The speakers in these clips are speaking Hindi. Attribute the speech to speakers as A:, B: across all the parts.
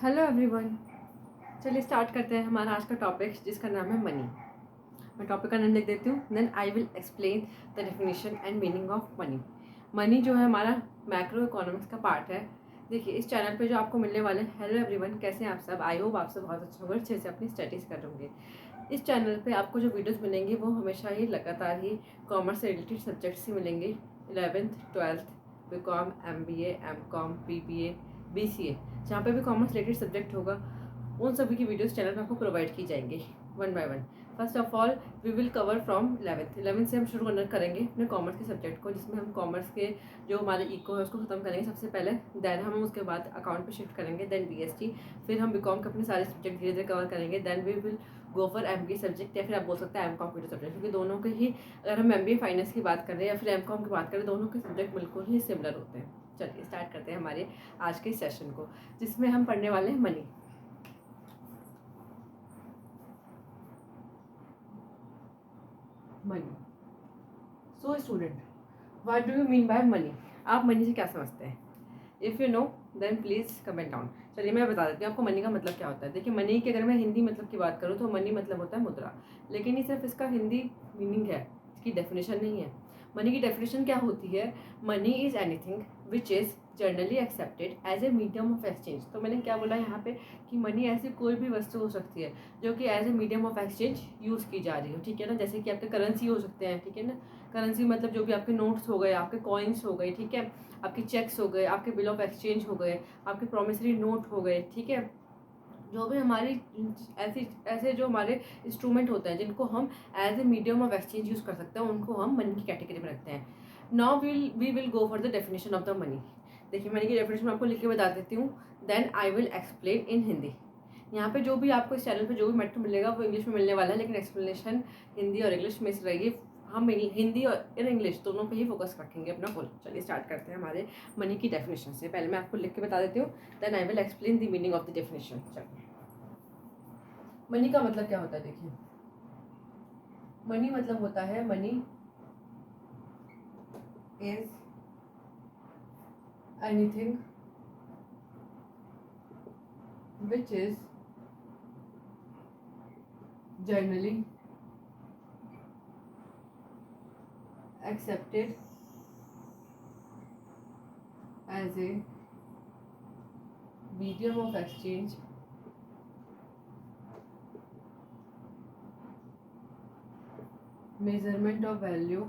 A: Hello everyone. चलिए स्टार्ट करते हैं हमारा आज का टॉपिक जिसका नाम है मनी। मैं टॉपिक का नाम लिख देती हूँ, then I will explain the definition and meaning of money. Money जो है हमारा मैक्रो इकोनॉमिक्स का पार्ट है। देखिए इस चैनल पे जो आपको मिलने वाले हैं, हेलो एवरीवन, कैसे हैं आप सब? आई होप आप सब बहुत अच्छा होगा, अच्छे से अपनी स्टडीज़ कर होंगे। इस चैनल पे आपको जो वीडियोस मिलेंगी वो हमेशा ही लगातार ही कॉमर्स से रिलेटेड सब्जेक्ट्स ही मिलेंगे। 11th 12th BCom MBA MCom BBA BCA, जहाँ पे भी कॉमर्स रिलेटेड सब्जेक्ट होगा उन सभी की वीडियोस चैनल में आपको प्रोवाइड की जाएंगी one by one. First of all we will cover from 11th से हम शुरू करेंगे अपने कॉमर्स के सब्जेक्ट को, जिसमें हम कॉमर्स के जो हमारे इको है उसको खत्म करेंगे सबसे पहले। देन हम उसके बाद अकाउंट पे शिफ्ट करेंगे, देन BST, फिर हम BCom के अपने सारे सब्जेक्ट धीरे धीरे कवर करेंगे। Then we will go for MBA subject, या फिर आप बोल सकते हैं MCom कंप्यूटर सब्जेक्ट, क्योंकि दोनों के ही, अगर हम MBA फाइनेंस की बात करें या फिर MCom की बात करें, दोनों के सब्जेक्ट बिल्कुल ही सिमिलर होते हैं। चलिए स्टार्ट करते हैं हमारे आज के सेशन को, जिसमें हम पढ़ने वाले हैं money. Money, so student, what do you mean by money? आप मनी से क्या समझते हैं? If you know then please comment down. चलिए मैं बता देती हूँ आपको मनी का मतलब क्या होता है। देखिए मनी की अगर मैं हिंदी मतलब की बात करूँ तो मनी मतलब होता है मुद्रा, लेकिन ये सिर्फ इसका हिंदी मीनिंग है, इसकी डेफिनेशन नहीं है। मनी की डेफिनेशन क्या होती है? Money is anything which is generally accepted as a medium of exchange. तो मैंने क्या बोला यहाँ पे कि मनी ऐसी कोई भी वस्तु हो सकती है जो कि as a medium of exchange use की जा रही हो, ठीक है ना। जैसे कि आपके करेंसी हो सकते हैं, ठीक है ना। करेंसी मतलब जो भी आपके नोट्स हो गए, आपके कॉइन्स हो गए, ठीक है, आपके चेक्स हो गए, आपके बिल ऑफ एक्सचेंज हो गए, आपके प्रोमिसरी नोट हो गए, ठीक है। जो भी हमारी ऐसे जो हमारे इंस्ट्रूमेंट होते हैं जिनको हम as a medium of exchange use कर सकते हैं, उनको हम मनी की कैटेगरी में रखते हैं। Now we will go for the definition of the money. देखिए मनी की डेफिनेशन मैं आपको लिख के बता देती हूँ, then I will explain in Hindi. यहाँ पे जो भी आपको इस चैनल पे जो भी मैटर मिलेगा वो इंग्लिश में मिलने वाला है, लेकिन एक्सप्लेनेशन हिंदी और इंग्लिश में से रहेगी। हम हिंदी और इंग्लिश दोनों पे ही फोकस रखेंगे अपना फुल। चलिए स्टार्ट करते हैं हमारे मनी की डेफिनेशन से। पहले मैं आपको लिख के बता देती हूँ, then I will explain the meaning of the definition. चलिए मनी का मतलब क्या होता है? देखिए मनी मतलब होता है, money is anything which is generally accepted as a medium of exchange measurement of value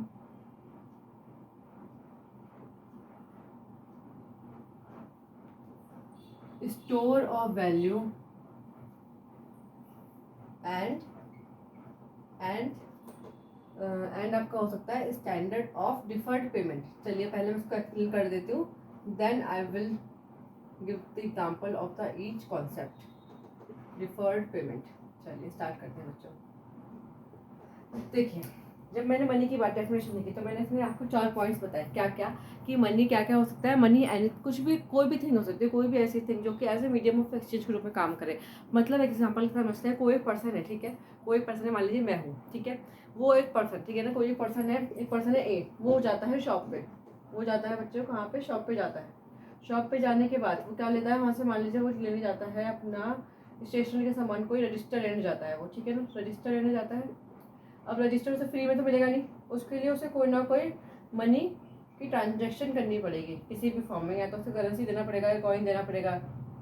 A: store of value and आपका हो सकता है स्टैंडर्ड ऑफ डिफर्ड पेमेंट। चलिए पहले मैं उसको एक्सप्लेन कर देती हूँ, then I will give the example of the each concept. Deferred payment, चलिए स्टार्ट करते हैं बच्चों। देखिए जब मैंने मनी की बात डेफिनेशन लिखी तो मैंने इसमें आपको 4 पॉइंट्स बताए, क्या क्या कि मनी क्या क्या हो सकता है। मनी एनी कुछ भी, कोई भी थिंग हो सकती है, कोई भी ऐसी थिंग जो कि as a medium of exchange के रूप में काम करे। मतलब एग्जांपल समझते हैं, कोई पर्सन है, ठीक है, कोई पर्सन है, मान लीजिए मैं हूँ, ठीक है, वो एक पर्सन, ठीक है ना, कोई एक पर्सन है ए, वो जाता है शॉप पे, वो जाता है बच्चों कहाँ पे, शॉप पे जाता है। शॉप पे जाने के बाद वो क्या लेता है वहाँ से, मान लीजिए वो लेने जाता है अपना स्टेशनरी के सामान, कोई रजिस्टर लेने जाता है वो, ठीक है ना, रजिस्टर लेने जाता है। अब रजिस्टर उसे फ्री में तो मिलेगा नहीं, उसके लिए उसे कोई ना कोई मनी की ट्रांजैक्शन करनी पड़ेगी किसी भी फॉर्म में, या तो उसे करेंसी देना पड़ेगा या कॉइन देना पड़ेगा,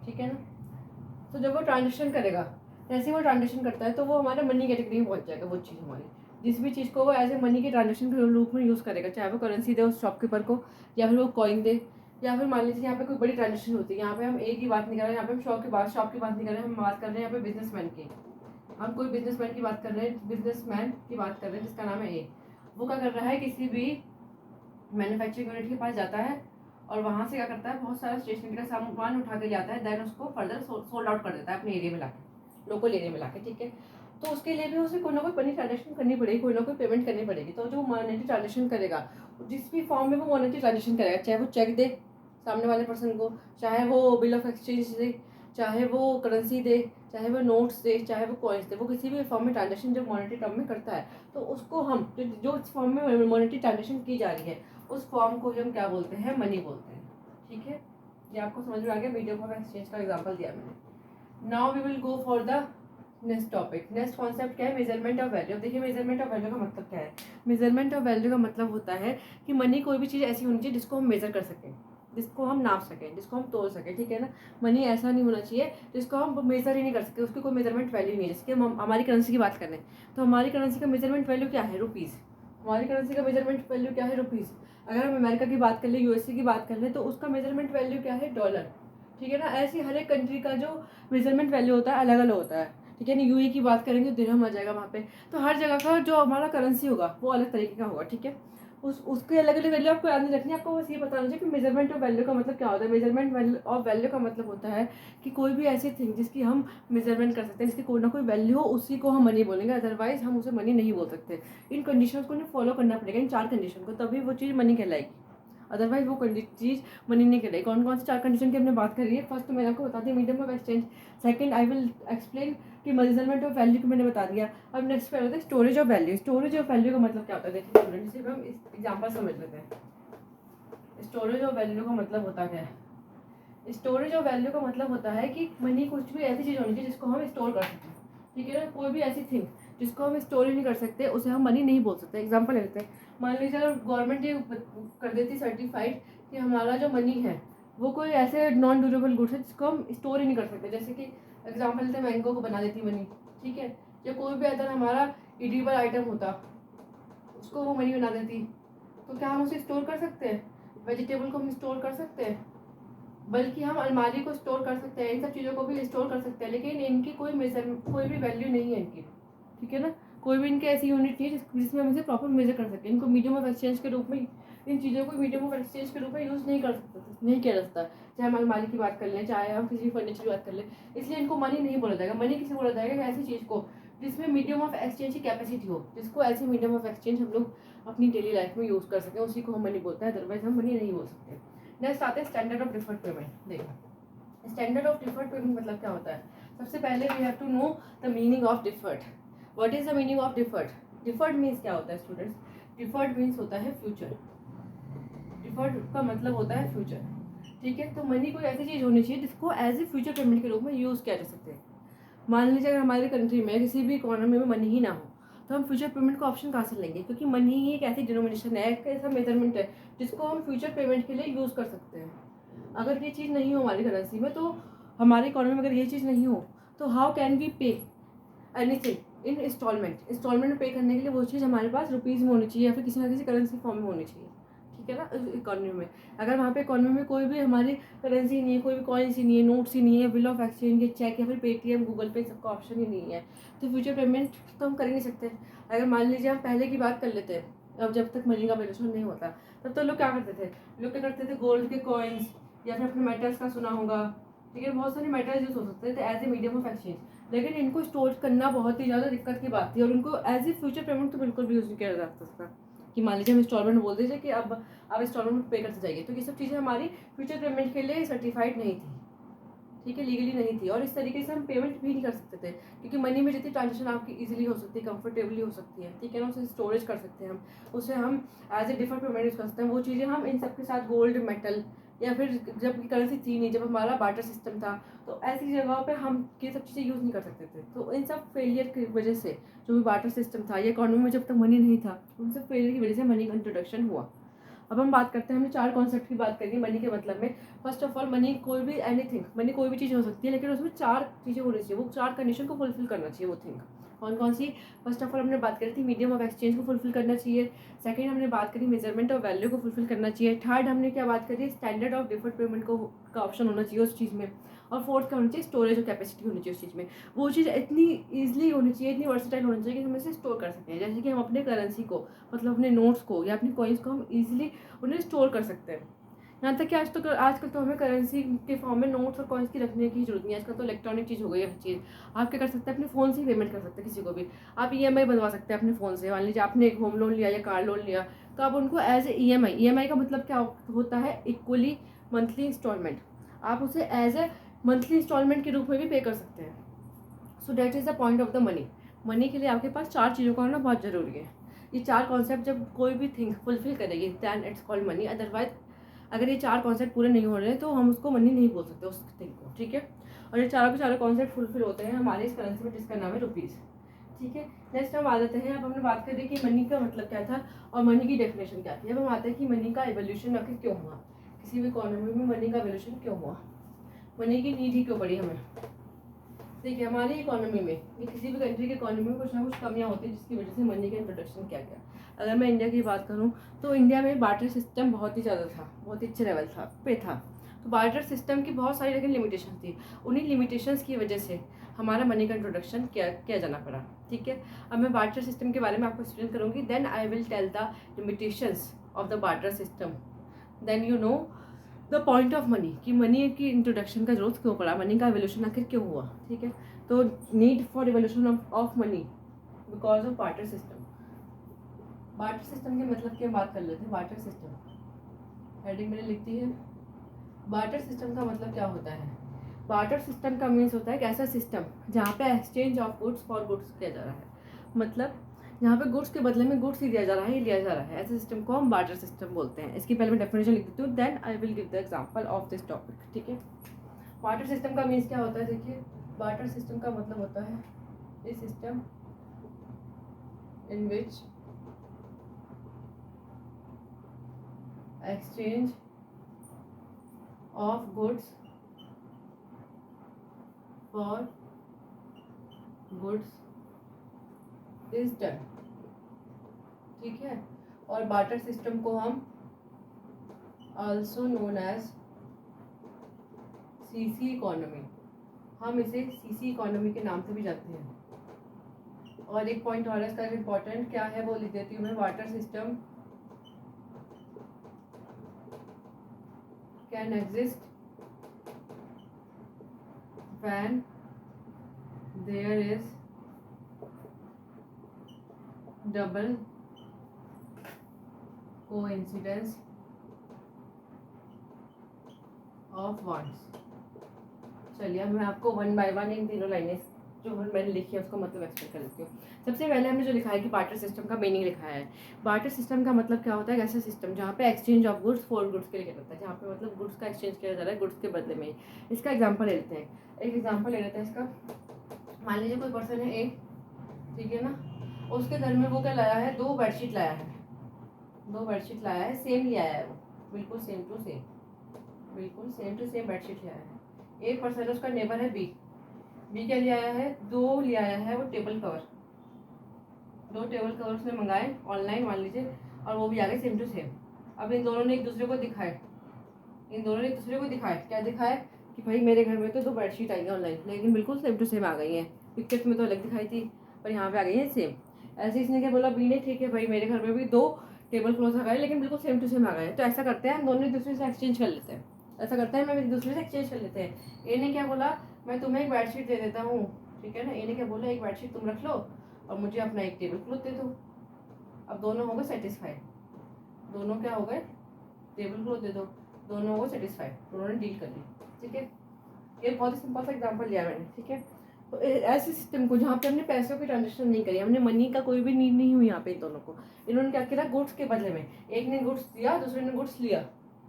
A: ठीक है ना। तो जब वो ट्रांजेक्शन करेगा, जैसे वो ट्रांजेक्शन करता है तो वो हमारा मनी कैटेगरी में पहुंच जाएगा। वो चीज़ हमारी, जिस भी चीज़ को वो एज ए मनी के ट्रांजेक्शन के रूप में यूज़ करेगा, चाहे वो करेंसी दे उस शॉपकीपर को, या फिर वो कॉइन दे, या फिर मान लीजिए यहाँ पे कोई बड़ी ट्रांजेक्शन होती है। यहाँ पे हम एक ही बात नहीं कर रहे हैं, यहाँ पे हम शॉप की बात नहीं कर रहे हैं, हम बात कर रहे हैं यहाँ पे बिजनेसमैन की। हम कोई बिजनेसमैन की बात कर रहे हैं, बिजनेसमैन की बात कर रहे हैं जिसका नाम है ए। वो क्या कर रहा है, किसी भी मैन्युफैक्चरिंग यूनिट के पास जाता है और वहाँ से क्या करता है, बहुत सारा स्टेशनरी का सामान उठा के ले आता है, देन उसको फर्दर सोल्ड आउट कर देता है अपने एरिया में लाके, लोकल एरिया में लाके, ठीक है। तो उसके लिए भी उसे कोई ना कोई मनी ट्रांजेक्शन करनी पड़ेगी, कोई ना कोई पेमेंट करनी पड़ेगी। तो जो मॉनेटरी ट्रांजेक्शन करेगा, जिस भी फॉर्म में वो मॉनेटरी ट्रांजेक्शन करेगा, चाहे वो चेक दे सामने वाले पर्सन को, चाहे वो बिल ऑफ एक्सचेंज दे, चाहे वो करेंसी दे, चाहे वो नोट्स दे, चाहे वो कॉइन्स दे, वो किसी भी फॉर्म में ट्रांजेक्शन जब मॉनेटरी टर्म में करता है तो उसको हम जो इस फॉर्म में मॉनेटरी ट्रांजेक्शन की जा रही है उस फॉर्म को हम क्या बोलते हैं, मनी बोलते हैं, ठीक है। ये आपको समझ में आ गया, मीडियम ऑफ एक्सचेंज का एग्जांपल दिया मैंने। Now we will go for the next topic. Next concept क्या है? Measurement of value. देखिए मेजरमेंट ऑफ वैल्यू का मतलब क्या है? मेजरमेंट ऑफ वैल्यू का मतलब होता है कि मनी कोई भी चीज़ ऐसी होनी चाहिए जिसको हम मेजर कर सकें, जिसको हम नाप सकें, जिसको हम तोल सकें, ठीक है ना। मनी ऐसा नहीं होना चाहिए जिसको हम मेजर ही नहीं कर सकते, उसकी कोई मेजरमेंट वैल्यू नहीं है। जैसे कि हम हमारी करेंसी की बात करें तो हमारी करेंसी का मेजरमेंट वैल्यू क्या है? रुपीज़। हमारी करेंसी का मेजरमेंट वैल्यू क्या है? रुपीज़। अगर हम अमेरिका की बात कर लें, यूएसए की बात कर लें, तो उसका मेजरमेंट वैल्यू क्या है? डॉलर, ठीक है ना। ऐसे हर एक कंट्री का जो मेजरमेंट वैल्यू होता है अलग अलग होता है, ठीक है ना। यूए की बात करेंगे तो दिरहम आ जाएगा वहाँ पे। तो हर जगह का जो हमारा करेंसी होगा वो अलग तरीके का होगा, ठीक है। उसके अलग अलग वैल्यू आपको याद नहीं रखनी है, आपको बस ये पता होना चाहिए कि मेजरमेंट ऑफ वैल्यू का मतलब क्या होता है। मेजरमेंट ऑफ वैल्यू का मतलब होता है कि कोई भी ऐसी थिंग जिसकी हम मेजरमेंट कर सकते हैं, जिसकी कोई ना कोई वैल्यू हो, उसी को हम मनी बोलेंगे, अदरवाइज हम उसे मनी नहीं बोल सकते। इन कंडीशंस को फॉलो करना पड़ेगा, इन 4 कंडीशन को, तभी वो चीज़ मनी कहलाएगी, अदरवाइज वो चीज़ मनी नहीं करेगी। कौन कौन सी 4 कंडीशन की हमने बात करी है? फर्स्ट तो मैंने आपको बता दिया medium of exchange. Second I will explain कि मेजरमेंट ऑफ वैल्यू को मैंने बता दिया। अब नेक्स्ट पे होता है storage of value. Storage of value का मतलब क्या होता है? देखिए स्टूडेंट, सिर्फ हम इस एग्जांपल समझ लेते हैं। स्टोरेज ऑफ वैल्यू का मतलब होता है, स्टोरेज ऑफ वैल्यू का मतलब होता है कि मनी कुछ भी ऐसी चीज़ होनी चाहिए जिसको हम स्टोर कर सकें, ठीक है ना। कोई भी ऐसी थिंग जिसको हम स्टोर ही नहीं कर सकते उसे हम मनी नहीं बोल सकते। एग्जांपल लेते हैं, मान लीजिए अगर गवर्नमेंट ये कर देती सर्टिफाइड कि हमारा जो मनी है वो कोई ऐसे नॉन ड्यूरेबल गुड्स है जिसको हम स्टोर ही नहीं कर सकते। जैसे कि एग्जांपल लेते हैं, मैंगो को बना देती मनी, ठीक है। या कोई भी अदर हमारा इडिबल आइटम होता उसको वो मनी बना देती, तो क्या हम उसे स्टोर कर सकते हैं? वेजिटेबल को हम स्टोर कर सकते हैं, बल्कि हम अलमारी को स्टोर कर सकते हैं, इन सब चीज़ों को भी स्टोर कर सकते हैं, लेकिन इनकी कोई भी वैल्यू नहीं है इनकी, ठीक है ना। कोई भी इनकी ऐसी यूनिट नहीं है जिसमें हम इसे प्रॉपर मेजर कर सकें। इनको मीडियम ऑफ एक्सचेंज के रूप में, इन चीज़ों को मीडियम ऑफ एक्सचेंज के रूप में यूज़ नहीं कर सकते, नहीं किया जा सकता। चाहे हम अलमारी की बात कर लें, चाहे हम किसी फर्नीचर की बात कर लें, इसलिए इनको मनी नहीं बोला जाएगा। मनी किसे बोला जाएगा? ऐसी चीज़ को जिसमें मीडियम ऑफ एक्सचेंज की कैपेसिटी हो, जिसको ऐसे मीडियम ऑफ एक्सचेंज हम लोग अपनी डेली लाइफ में यूज़ कर सकें, उसी को हम मनी बोलते हैं, अदरवाइज हम मनी नहीं बोल सकते। नेक्स्ट आते हैं स्टैंडर्ड ऑफ डिफर्ड पेमेंट। देखो स्टैंडर्ड ऑफ डिफर्ड पेमेंट मतलब क्या होता है? सबसे पहले we have to know the meaning of deferred. What is the meaning of deferred? Deferred means क्या होता है स्टूडेंट्स? डिफर्ड मीन्स होता है फ्यूचर। डिफर्ड का मतलब होता है फ्यूचर, ठीक है। तो मनी कोई ऐसी चीज़ होनी चाहिए जिसको एज ए फ्यूचर पेमेंट के रूप में यूज़ किया जा सकते हैं। मान लीजिए अगर हमारी कंट्री में किसी भी इकोनॉमी में मनी ही ना हो तो हम फ्यूचर पेमेंट का ऑप्शन कहाँ से लेंगे? क्योंकि मनी ही एक ऐसी डिनोमिनेशन है, एक ऐसा मेजरमेंट है जिसको हम फ्यूचर पेमेंट के लिए यूज़ कर सकते हैं। अगर ये चीज़ नहीं हो हमारी करेंसी में, तो हमारी इकोनॉमी में अगर ये चीज़ नहीं हो, तो how can we pay anything in instalment में पे करने के लिए वो चीज़ हमारे पास रुपीज़ में होनी चाहिए या फिर किसी ना किसी करेंसी फॉर्म में होनी चाहिए, ठीक है ना। इकोनॉमी में अगर वहाँ पे इकोनॉमी में कोई भी हमारी करेंसी नहीं है, कोई भी कॉइन्स ही नहीं है, नोट्स ही नहीं है, बिल ऑफ एक्सचेंज या चेक या फिर पेटीएम, गूगल पे, सबका ऑप्शन ही नहीं है, तो फ्यूचर पेमेंट तो हम कर ही नहीं सकते। अगर मान लीजिए हम पहले की बात कर लेते हैं, अब जब तक मनी का वैल्यूएशन नहीं होता तब तो लोग क्या करते थे? लोग क्या करते थे? गोल्ड के कॉइन्स या फिर अपने मेटल्स का सुना होगा, ठीक है। बहुत सारे मेटल्स यूज हो सकते थे as a medium of exchange, लेकिन इनको स्टोर करना बहुत ही ज़्यादा दिक्कत की बात थी और इनको एज ए फ्यूचर पेमेंट तो बिल्कुल भी यूज़ नहीं किया जा सकता। कि मान लीजिए हम इंस्टॉलमेंट बोल दीजिए कि अब आप इंस्टॉलमेंट पे करते जाइए, तो ये सब चीज़ें हमारी फ्यूचर पेमेंट के लिए सर्टिफाइड नहीं थी, ठीक है, लीगली नहीं थी। और इस तरीके से हम पेमेंट भी नहीं कर सकते थे, क्योंकि मनी में जितनी ट्रांजेक्शन आपकी इजीली हो सकती है, कंफर्टेबली हो सकती है, ठीक है ना। उसे स्टोरेज कर सकते हैं हम, उसे हम as a different payment use कर सकते हैं। वो चीज़ें हम इन सबके साथ गोल्ड, मेटल या फिर जब करेंसी थी नहीं, जब हमारा बार्टर सिस्टम था, तो ऐसी जगहों पे हम ये सब चीज़ें यूज़ नहीं कर सकते थे। तो इन सब फेलियर की वजह से, जो भी बार्टर सिस्टम था या इकोनॉमी में जब तक मनी नहीं था, उन सब फेलियर की वजह से मनी का इंट्रोडक्शन हुआ। अब हम बात करते हैं, हमने 4 कॉन्सेप्ट की बात करी मनी के मतलब में। फर्स्ट ऑफ ऑल, मनी कोई भी एनीथिंग, मनी कोई भी चीज़ हो सकती है, लेकिन उसमें 4 चीज़ें होनी चाहिए, वो 4 कंडीशन को फुलफिल करना चाहिए वो थिंग। कौन कौन सी? फर्स्ट ऑफ ऑल हमने बात करी थी मीडियम ऑफ एक्सचेंज को फुलफिल करना चाहिए। सेकंड हमने बात करी मेजरमेंट ऑफ वैल्यू को फुलफिल करना चाहिए। थर्ड हमने क्या बात करी? स्टैंडर्ड ऑफ डिफर्ड पेमेंट को का ऑप्शन होना चाहिए उस चीज़ में। और फोर्थ क्या होना चाहिए? स्टोरेज और कैपेसिटी होनी चाहिए उस चीज़ में। वो चीज़ इतनी ईजिली होनी चाहिए, इतनी वर्सेटाइल होनी चाहिए कि हम इसे स्टोर कर सकते हैं। जैसे कि हम अपने करेंसी को, मतलब अपने नोट्स को या अपने कॉइन्स को हम ईजिली उन्हें स्टोर कर सकते हैं। यहाँ तक कि आजकल तो हमें करेंसी के फॉर्म में नोट्स और कॉइन्स की रखने की जरूरत नहीं है। आजकल तो इलेक्ट्रॉनिक चीज़ हो गई है हर चीज़। आप क्या कर सकते हैं? अपने फ़ोन से ही पेमेंट कर सकते हैं किसी को भी। आप ईएमआई बनवा सकते हैं अपने फ़ोन से। मान लीजिए आपने एक होम लोन लिया या कार लोन लिया, तो आप उनको एज ए ईएमआई का मतलब क्या होता है? Equally monthly installment. आप उसे एज ए मंथली इंस्टॉलमेंट के रूप में भी पे कर सकते हैं। So that is the point of the money. Money के लिए आपके पास 4 चीज़ों का होना बहुत ज़रूरी है। ये 4 कॉन्सेप्ट जब कोई भी थिंग फुलफिल करेगी दैन इट्स कॉल्ड मनी, अगर ये 4 कॉन्सेप्ट पूरे नहीं हो रहे हैं तो हम उसको मनी नहीं बोल सकते उस थिंग को, ठीक है। और ये चारों के चारों कॉन्सेप्ट फुलफिल होते हैं हमारे इस करेंसी में जिसका नाम है रुपीज़, ठीक है। नेक्स्ट हम आ जाते हैं, अब हमने बात करी कि मनी का मतलब क्या था और मनी की डेफिनेशन क्या थी। अब हम आते हैं कि मनी का एवोल्यूशन आखिर क्यों हुआ, किसी भी इकोनॉमी में मनी का एवोल्यूशन क्यों हुआ, मनी की नीड ही क्यों पड़ी हमें। देखिए हमारी इकोनॉमी में या किसी भी कंट्री की इकोनॉमी में कुछ ना कुछ कमियां होती है जिसकी वजह से मनी का इंट्रोडक्शन किया गया। अगर मैं इंडिया की बात करूं तो इंडिया में बार्टर सिस्टम बहुत ही ज़्यादा था, बहुत ही अच्छे लेवल था। तो बार्टर सिस्टम की बहुत सारी लेकिन लिमिटेशन थी, उन्हीं लिमिटेशंस की वजह से हमारा मनी का इंट्रोडक्शन किया जाना पड़ा, ठीक है। अब मैं बार्टर सिस्टम के बारे में आपको एक्सप्लेन करूँगी, then I will tell the limitations of the barter system, then you know the point of money कि मनी की इंट्रोडक्शन का जरूरत क्यों पड़ा, मनी का एवोल्यूशन आखिर क्यों हुआ, ठीक है। तो need for evolution of money because of barter system. Barter system के मतलब की हम बात कर लेते हैं। बार्टर सिस्टम हेडिंग मैंने लिख दी है। बार्टर सिस्टम का मतलब क्या होता है, बार्टर सिस्टम का मीन्स होता है एक ऐसा सिस्टम जहाँ पे exchange of goods for goods किया जा रहा है, मतलब यहाँ पे गुड्स के बदले में गुड्स ही दिया जा रहा है, लिया जा रहा है, ऐसे सिस्टम को हम बार्टर सिस्टम बोलते हैं। इसकी पहले मैं डेफिनेशन लिख देती हूँ, then I will give the example of this topic, ठीक है। बार्टर सिस्टम का मीन्स क्या होता है, देखिए बार्टर सिस्टम का मतलब होता है a system in which exchange of goods for goods is done, ठीक है। और बार्टर सिस्टम को हम also known as CC economy, हम इसे सीसी इकोनॉमी के नाम से भी जानते हैं। और एक पॉइंट और इसका इम्पोर्टेंट क्या है वो लिख देती हूँ मैं, barter system can exist when there is double coincidence of wants. चलिए अब मैं आपको वन बाय वन इन तीनों लाइनें जो मैंने लिखी है उसका मतलब एक्सप्लेन कर देती हूँ। सबसे पहले हमने जो लिखा है कि बार्टर सिस्टम का मीनिंग लिखा है। बार्टर सिस्टम का मतलब क्या होता है, ऐसा सिस्टम जहाँ पे exchange of goods for goods के लिए किया जाता है, जहाँ पे मतलब गुड्स का एक्सचेंज किया जा रहा है गुड्स के बदले में। इसका एग्जाम्पल ले लेते हैं, एक एग्जाम्पल ले लेते हैं इसका। मान लीजिए कोई पर्सन है ए, ठीक है ना, उसके घर में वो क्या लाया है, 2 बेडशीट लाया है, 2 बेडशीट लाया है, सेम ले आया है वो, बिल्कुल सेम टू सेम, बिल्कुल सेम टू सेम बेडशीट ले आया है। एक पर्सन है उसका नेबर है बी क्या ले आया है, 2 ले आया है वो टेबल कवर, 2 टेबल कवर उसने मंगाए ऑनलाइन मान लीजिए, और वो भी आ गए सेम टू सेम। अब इन दोनों ने एक दूसरे को दिखाए, क्या दिखाए कि भाई मेरे घर में तो 2 बेडशीट आई है ऑनलाइन, लेकिन बिल्कुल सेम टू सेम आ गई हैं, पिक्चर्स में तो अलग दिखाई थी पर यहाँ पे आ गई है सेम। ऐसे इसने क्या बोला, बी ने, ठीक है भाई मेरे घर में भी 2 टेबल क्लॉथ आ गए लेकिन बिल्कुल सेम टू सेम आ गए, तो ऐसा करते हैं हम दोनों एक दूसरे से एक्सचेंज कर लेते हैं, हम एक दूसरे से एक्सचेंज कर लेते हैं। ए ने क्या बोला, मैं तुम्हें एक बेडशीट दे देता हूँ, ठीक है ना, ए ने क्या बोला, एक बेडशीट तुम रख लो और मुझे अपना एक टेबल क्लॉथ दे दो। अब दोनों हो गए सेटिस्फाइड, दोनों क्या हो गए, टेबल क्लॉथ दे दो, दोनों हो गए सेटिस्फाइड, दोनों ने डील कर ली, ठीक है। ये बहुत ही सिंपल सा एग्जांपल लिया मैंने, ठीक है। तो ऐसे सिस्टम को जहाँ पे हमने पैसों की ट्रांजेक्शन नहीं करी, हमने मनी का कोई भी नीड नहीं हुई यहाँ पे इन दोनों को, इन्होंने क्या किया, गुड्स के बदले में, एक ने गुड्स दिया दूसरे ने गुड्स लिया,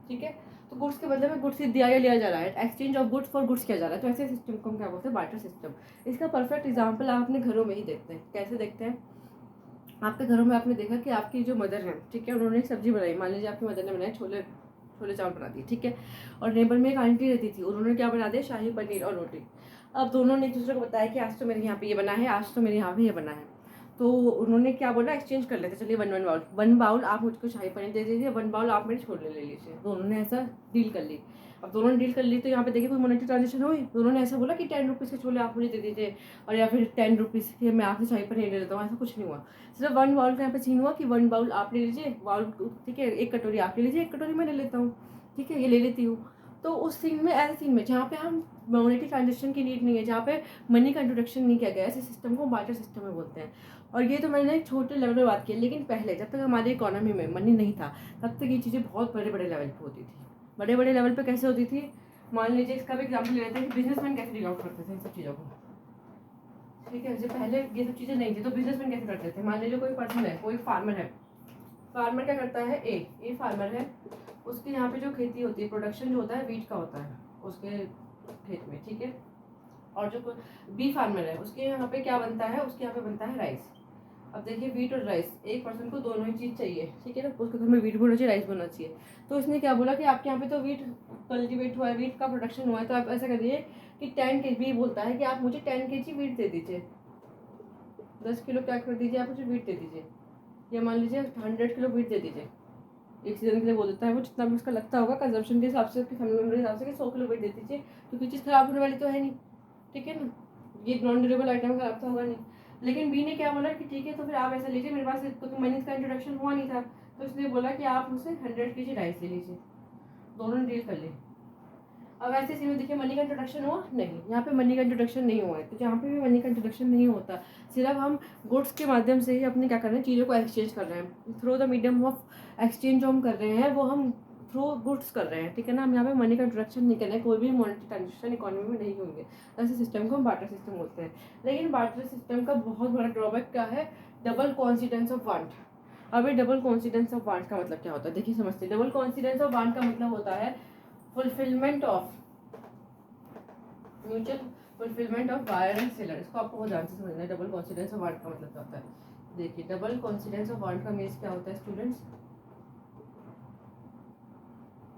A: ठीक है। तो गुड्स के बदले में गुड्स दिया या लिया जा रहा है, exchange of goods for goods किया जा रहा है, तो ऐसे सिस्टम को हम क्या बोलते हैं, बार्टर सिस्टम। इसका परफेक्ट एग्जाम्पल आप अपने घरों में ही देखते हैं। कैसे देखते हैं, आपके घरों में आपने देखा कि आपकी जो मदर है, ठीक है, उन्होंने एक सब्जी बनाई, मान लीजिए आपकी मदर ने बनाई छोले चावल बना दिए, ठीक है। और नेबर में एक आंटी रहती थी, उन्होंने क्या बना दिया, शाही पनीर और रोटी। अब दोनों ने एक दूसरे को बताया कि आज तो मेरे यहाँ पे ये बना है, आज तो मेरे यहाँ पे ये बना है, तो उन्होंने क्या बोला, एक्सचेंज कर लेते, चलिए 1 बाउल आप मुझको शाही पनीर दे दीजिए, 1 बाउल आप मेरे छोले ले लीजिए। दोनों ने ऐसा डील कर ली। अब दोनों ने डील कर ली तो यहाँ पे देखिए कोई मॉनेटरी ट्रांजेक्शन हुई, दोनों ने ऐसा बोला कि 10 रुपीज़ के छोले आप मुझे दे दीजिए, और या फिर 10 रुपीज़ के मैं आपसे शाही पनीर ले लेता हूँ, ऐसा कुछ नहीं हुआ। सिर्फ 1 बाउल का यहाँ पे सीन हुआ कि 1 बाउल आप ले लीजिए, बाउल, ठीक है, 1 कटोरी आप ले लीजिए, 1 कटोरी मैं ले लेता हूँ, ठीक है, ये ले लेती हूँ। तो उस सीन में, ऐसे सीन में जहाँ पे हम मॉनेटरी ट्रांजेक्शन की नीड नहीं है, जहाँ पे मनी का इंट्रोडक्शन नहीं किया गया, ऐसे सिस्टम को बार्टर सिस्टम में बोलते हैं। और ये तो मैंने एक छोटे लेवल पर बात की, लेकिन पहले जब तक हमारी इकोनॉमी में मनी नहीं था तब तक ये चीज़ें बहुत बड़े बड़े लेवल पे होती थी। बड़े बड़े लेवल पे कैसे होती थी, मान लीजिए इसका भी एग्जाम्पल ले लेते हैं कि बिजनेसमैन कैसे डील आउट करते थे इन सब चीज़ों को, ठीक है। जब पहले ये सब चीज़ें नहीं थी तो बिजनेसमैन कैसे करते थे, मान लीजिए कोई पर्सन है, कोई फार्मर है, फार्मर क्या करता है, ए फार्मर है, उसके यहाँ पे जो खेती होती है, प्रोडक्शन जो होता है वीट का होता है उसके खेत में, ठीक है। और जो बी फार्मर है उसके यहाँ पे क्या बनता है, उसके यहाँ पे बनता है राइस। अब देखिए वीट और राइस, एक पर्सन को दोनों ही चीज़ चाहिए, ठीक है ना। उसके घर में वीट भी होना चाहिए, राइस भी होना चाहिए। तो इसने क्या बोला कि आपके यहाँ पे तो वीट कल्टीवेट हुआ है, वीट का प्रोडक्शन हुआ है, तो आप ऐसा करिए कि 10 kg बोलता है कि आप मुझे 10 kg वीट दे दीजिए, 10 किलो क्या कर दीजिए, आप मुझे वीट दे दीजिए, या मान लीजिए 100 किलो वीट दे दीजिए। एक सीजन के लिए बोल देता है वो, जितना भी उसका लगता होगा कंजम्पशन के हिसाब से, उसकी फैमिली मेम्बर के हिसाब से, कि 100 किलो वीट दे दीजिए, क्योंकि चीज़ खराब होने वाली तो है नहीं, ठीक है ना, ये नॉन ड्यूरेबल आइटम खराब तो होगा नहीं। लेकिन बी ने क्या बोला कि ठीक है तो फिर आप ऐसा लीजिए, मेरे पास क्योंकि मनी का इंट्रोडक्शन हुआ नहीं था, तो इसने बोला कि आप मुझसे 100 kg राइस ले लीजिए, दोनों ने डील कर ली। अब ऐसे सीन में देखिए मनी का इंट्रोडक्शन हुआ नहीं, यहाँ पे मनी का इंट्रोडक्शन नहीं हुआ है, तो जहाँ पे भी मनी का इंट्रोडक्शन नहीं होता, सिर्फ हम गुड्स के माध्यम से ही अपने क्या कर रहे हैं, चीज़ों को एक्सचेंज कर रहे हैं, through the medium of exchange जो हम कर रहे हैं वो हम थ्रू गुड्स कर रहे हैं, ठीक है ना। हम यहाँ पे मनी का इंट्रोडक्शन नहीं कर रहे हैं, कोई भी मॉनेटरी ट्रांजेक्शन इकोनॉमी में नहीं होंगे, ऐसे सिस्टम को हम बार्टर सिस्टम बोलते हैं। लेकिन बार्टर सिस्टम का बहुत बड़ा ड्रॉबैक क्या है, डबल कॉन्सिडेंस ऑफ वांट। अभी डबल कॉन्सिडेंस ऑफ वांट का मतलब क्या होता है, देखिए समझते हैं। डबल कॉन्सिडेंस ऑफ वांट का मतलब होता है fulfilment of mutual fulfilment of buyer and seller. इसको आपको बहुत ध्यान से समझना है, डबल कॉन्सिडेंस ऑफ वांट का मतलब क्या होता है। देखिए डबल कॉन्सिडेंस ऑफ वांट का मीन्स क्या होता है students,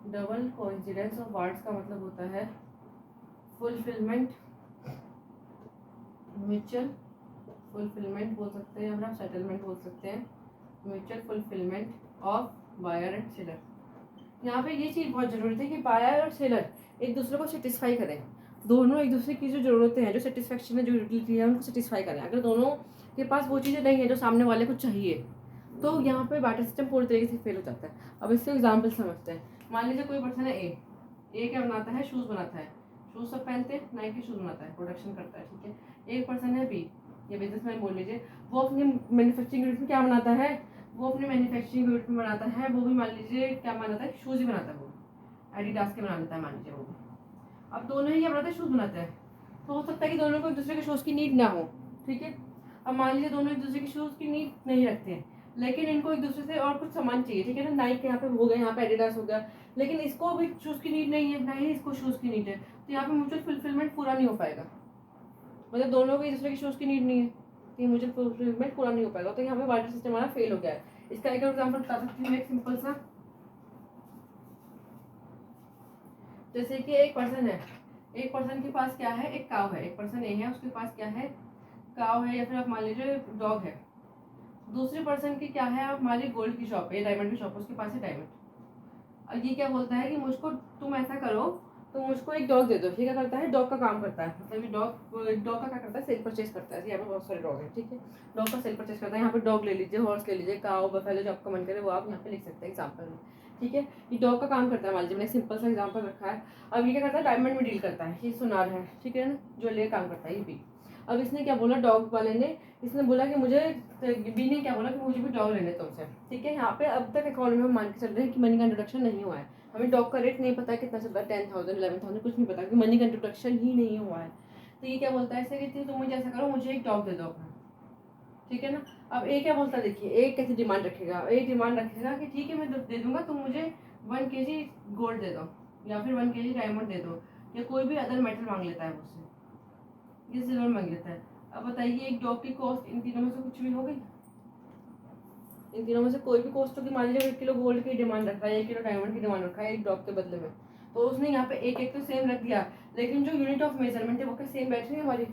A: double coincidence of wants का मतलब होता है फुलफिलमेंट, म्यूचुअल फुलफिलमेंट बोल सकते हैं, या आप सेटलमेंट बोल सकते हैं, mutual fulfilment of buyer and seller. यहाँ पे ये चीज़ बहुत जरूरी है कि बायर और सेलर एक दूसरे को सेटिस्फाई करें, दोनों एक दूसरे की जो ज़रूरतें हैं, जो सेटिस्फेक्शन है, जो यूटिलिटी है, उनको सेटिस्फाई करें। अगर दोनों के पास वो चीज़ें नहीं है जो सामने वाले को चाहिए, तो यहाँ पे बार्टर सिस्टम पूरी तरीके से फेल हो जाता है। अब इससे एग्जाम्पल समझते हैं। मान लीजिए कोई पर्सन है ए क्या बनाता है, शूज़ बनाता है, शूज़ सब पहनते हैं, नाइकी शूज़ बनाता है, प्रोडक्शन करता है, ठीक है। एक पर्सन है बी, ये बिजनेसमैन बोल लीजिए, वो अपनी मैन्युफैक्चरिंग यूनिट में क्या बनाता है, वो अपनी मैन्युफैक्चरिंग यूनिट में बनाता है, वो भी मान लीजिए क्या बनाता है, शूज़ ही बनाता है, वो एडिडास के बना लेता है मान लीजिए वो। अब दोनों ही क्या बनाते हैं, शूज़ बनाते हैं, तो हो सकता है कि दोनों को एक दूसरे के शूज़ की नीड ना हो, ठीक है। अब मान लीजिए दोनों एक दूसरे के शूज़ की नीड नहीं रखते हैं, लेकिन इनको एक दूसरे से और कुछ सामान चाहिए, ठीक है ना। नाइक यहाँ पे हो गया, यहाँ पे एडिडास हो गया, लेकिन इसको भी शूज़ की नीड नहीं है, ना ही इसको शूज़ की नीड है, तो यहाँ पे म्यूचुअल फुलफिलमेंट पूरा नहीं हो पाएगा। मतलब दोनों को एक दूसरे के शूज़ की नीड नहीं है, तो ये म्यूचुअल फुलफिलमेंट पूरा नहीं हो पाएगा, तो यहाँ पे बार्टर सिस्टम हमारा फेल हो गया है। इसका एक एग्जाम्पल बता सकती हूँ, एक सिंपल सा, जैसे कि एक पर्सन है, एक पर्सन के पास क्या है, एक काव है, एक पर्सन ए है, उसके पास क्या है, काव है, या फिर आप मान लीजिए डॉग है। दूसरे पर्सन की क्या है, आप मान लीजिए गोल्ड की शॉप है, डायमंड की शॉप है, उसके पास है डायमंड। अब ये क्या बोलता है कि मुझको तुम ऐसा करो, तो मुझको एक डॉग दे दो। ये क्या करता है, डॉग का काम करता है, मतलब ये डॉग का क्या करता है, सेल परचेज करता है। यहाँ पे बहुत सारे डॉग हैं, ठीक है, डॉग का सेल परचेज करता है। यहाँ पे डॉग ले लीजिए, हॉर्स ले लीजिए, काव, बफेलो, जो आपका मन करे वो आप यहाँ पे लिख सकते हैं एग्जाम्पल में, ठीक है। ये डॉग का काम करता है, मान लीजिए मैंने सिंपल सा एग्जाम्पल रखा है। अब ये क्या करता है, डायमंड में डील करता है, ये सुनार है, ठीक है ना, ज्वेलरी काम करता है ये भी। अब इसने क्या बोला, डॉग वाले ने, इसने बोला कि मुझे, बी ने क्या बोला कि मुझे भी डॉग लेने तुमसे, ठीक है। यहाँ पे अब तक इकोनॉमी में मान के चल रहे हैं कि मनी का इंट्रोडक्शन नहीं हुआ है, हमें डॉग का रेट नहीं पता है कितना चल रहा है, 10,000 11,000 कुछ नहीं पता, कि मनी का इंट्रोडक्शन ही नहीं हुआ है। तो ये क्या बोलता है ऐसे कि तुम मुझे ऐसा करो, मुझे एक डॉग दे दो अपना, ठीक है ना। अब ए क्या बोलता है, देखिए ए कैसे डिमांड रखेगा, ए डिमांड रखेगा कि ठीक है मैं दे दूंगा, तुम मुझे 1 kg गोल्ड दे दो, या फिर 1 kg डायमंड दे दो, या कोई भी अदर मेटल मांग लेता है मुझसे, ये सिल्वर मांग लेता है। अब बताइए एक डॉग की कॉस्ट इन तीनों में से कुछ भी हो गई, इन तीनों में से कोई भी कॉस्ट होगी। मान लीजिए 1 किलो गोल्ड की डिमांड रखा है, 1 किलो डायमंड की डिमांड रखा है एक डॉग के बदले में, तो उसने यहाँ पे एक एक तो सेम रख दिया, लेकिन जो यूनिट ऑफ मेजरमेंट है वो क्या सेम बैठ रही है हमारी,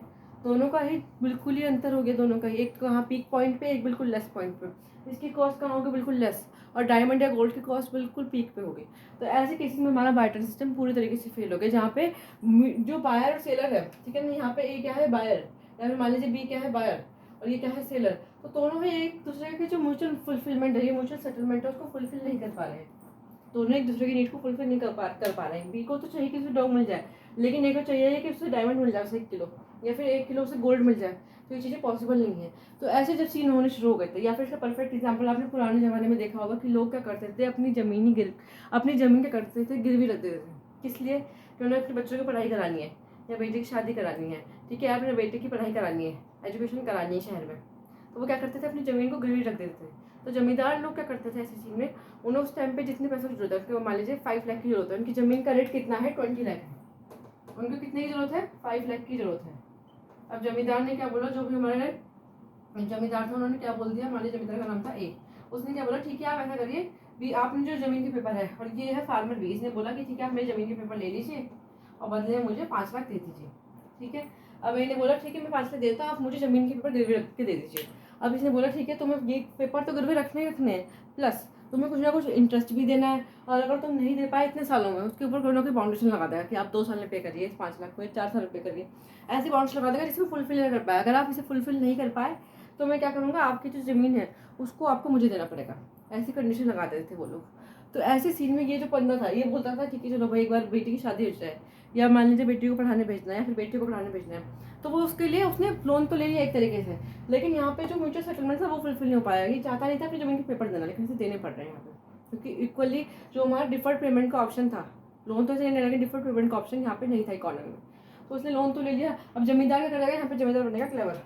A: दोनों का ही बिल्कुल ही अंतर हो गया, दोनों का ही, एक कहाँ पीक पॉइंट पे, एक बिल्कुल लेस पॉइंट पे। इसकी कॉस्ट कहाँ होगी, बिल्कुल लेस, और डायमंड या गोल्ड की कॉस्ट बिल्कुल पीक पे होगी। तो ऐसे केसेस में हमारा बार्टर सिस्टम पूरी तरीके से फेल हो गया, जहाँ पे जो बायर और सेलर है, ठीक है ना, यहाँ पे ए क्या है, बायर, या फिर मान लीजिए बी क्या है, बायर, और ये क्या है, सेलर, तो दोनों ही एक दूसरे के जो म्यूचुअल फुलफिलमेंट है, ये म्यूचुअल सेटलमेंट है, उसको फुलफिल नहीं कर पा रहे हैं, दोनों एक दूसरे की नीड को फुलफिल नहीं कर पा रहे हैं। बी को तो चाहिए कि उसे डॉग मिल जाए, लेकिन ए को चाहिए कि उसे डायमंड मिल जाए, उसे 1 किलो, या फिर 1 किलो उसे गोल्ड मिल जाए, तो ये चीज़ें पॉसिबल नहीं है। तो ऐसे जब सीन होने शुरू हो गए थे, या फिर इसका परफेक्ट एग्जाम्पल आपने पुराने ज़माने में देखा होगा कि लोग क्या करते थे, अपनी ज़मीन क्या करते थे, गिरवी रख देते थे, किस लिए, कि उन्हें अपने बच्चों की पढ़ाई करानी है, या बेटे की शादी करानी है, ठीक है, अपने बेटे की पढ़ाई करानी है, एजुकेशन करानी है शहर में, तो वो क्या करते थे, अपनी ज़मीन को गिरवी रख देते थे। तो जमींदार लोग क्या करते थे ऐसी चीज़ में, उन्हें उस टाइम पे जितने पैसों की जरूरत है, उनके मान लीजिए 5 लाख की जरूरत है, उनकी ज़मीन का रेट कितना है 20 लाख है, उनको कितने की जरूरत है 5 लाख की जरूरत है। अब जमींदार ने क्या बोला, जो भी हमारे जमींदार था उन्होंने क्या बोल दिया, मान लीजिए जमींदार का नाम था ए, उसने क्या बोला ठीक है आप ऐसा करिए भी आपने जो ज़मीन के पेपर है, और ये है फार्मर बी, इसने बोला कि ठीक है आप मेरी ज़मीन के पेपर ले लीजिए और बदले में मुझे 5 लाख दे दीजिए। ठीक है, अब मैंने बोला ठीक है मैं 5 लाख देता हूँ, आप मुझे ज़मीन के पेपर गिरवी रख के दे दीजिए। अब इसने बोला ठीक है तुम्हें ये पेपर तो गिरवी रखने ही रखने हैं, प्लस तुम्हें कुछ ना कुछ इंटरेस्ट भी देना है, और अगर तुम नहीं दे पाए इतने सालों में, उसके ऊपर कोई ना कोई बाउंडेशन लगा देगा कि आप 2 साल में पे करिए 5 लाख को, 4 साल में पे करिए, ऐसी बाउंडेशन लगा देगा जिसमें फुलफिल नहीं कर पाए। अगर आप इसे फुलफिल नहीं कर पाए तो मैं क्या करूँगा, आपकी जो ज़मीन है उसको आपको मुझे देना पड़ेगा, ऐसी कंडीशन लगा देते थे वो लोग। तो ऐसे सीन में ये जो बंदा था ये बोलता था ठीक है चलो भाई एक बार बेटी की शादी हो जाए, या मान लीजिए बेटी को पढ़ाने भेजना है या फिर बेटी को पढ़ाने भेजना है, तो वो उसके लिए उसने लोन तो ले लिया एक तरीके से, लेकिन यहाँ पे जो म्यूचुअल सेटलमेंट था वो फुलफिल नहीं हो पाया। ये चाहता नहीं था अपनी ज़मीन के पेपर देना, लेकिन इसे देने पड़ रहे हैं यहाँ पे, क्योंकि इक्वली जो हमारा डिफर्ड पेमेंट का ऑप्शन था, लोन तो नहीं लेकिन डिफर्ड पेमेंट का ऑप्शन यहाँ पे नहीं था इकोनॉमी में, तो उसने लोन तो ले लिया। अब जमींदार क्या करेगा, यहाँ पे जमींदार बनेगा क्लेवर,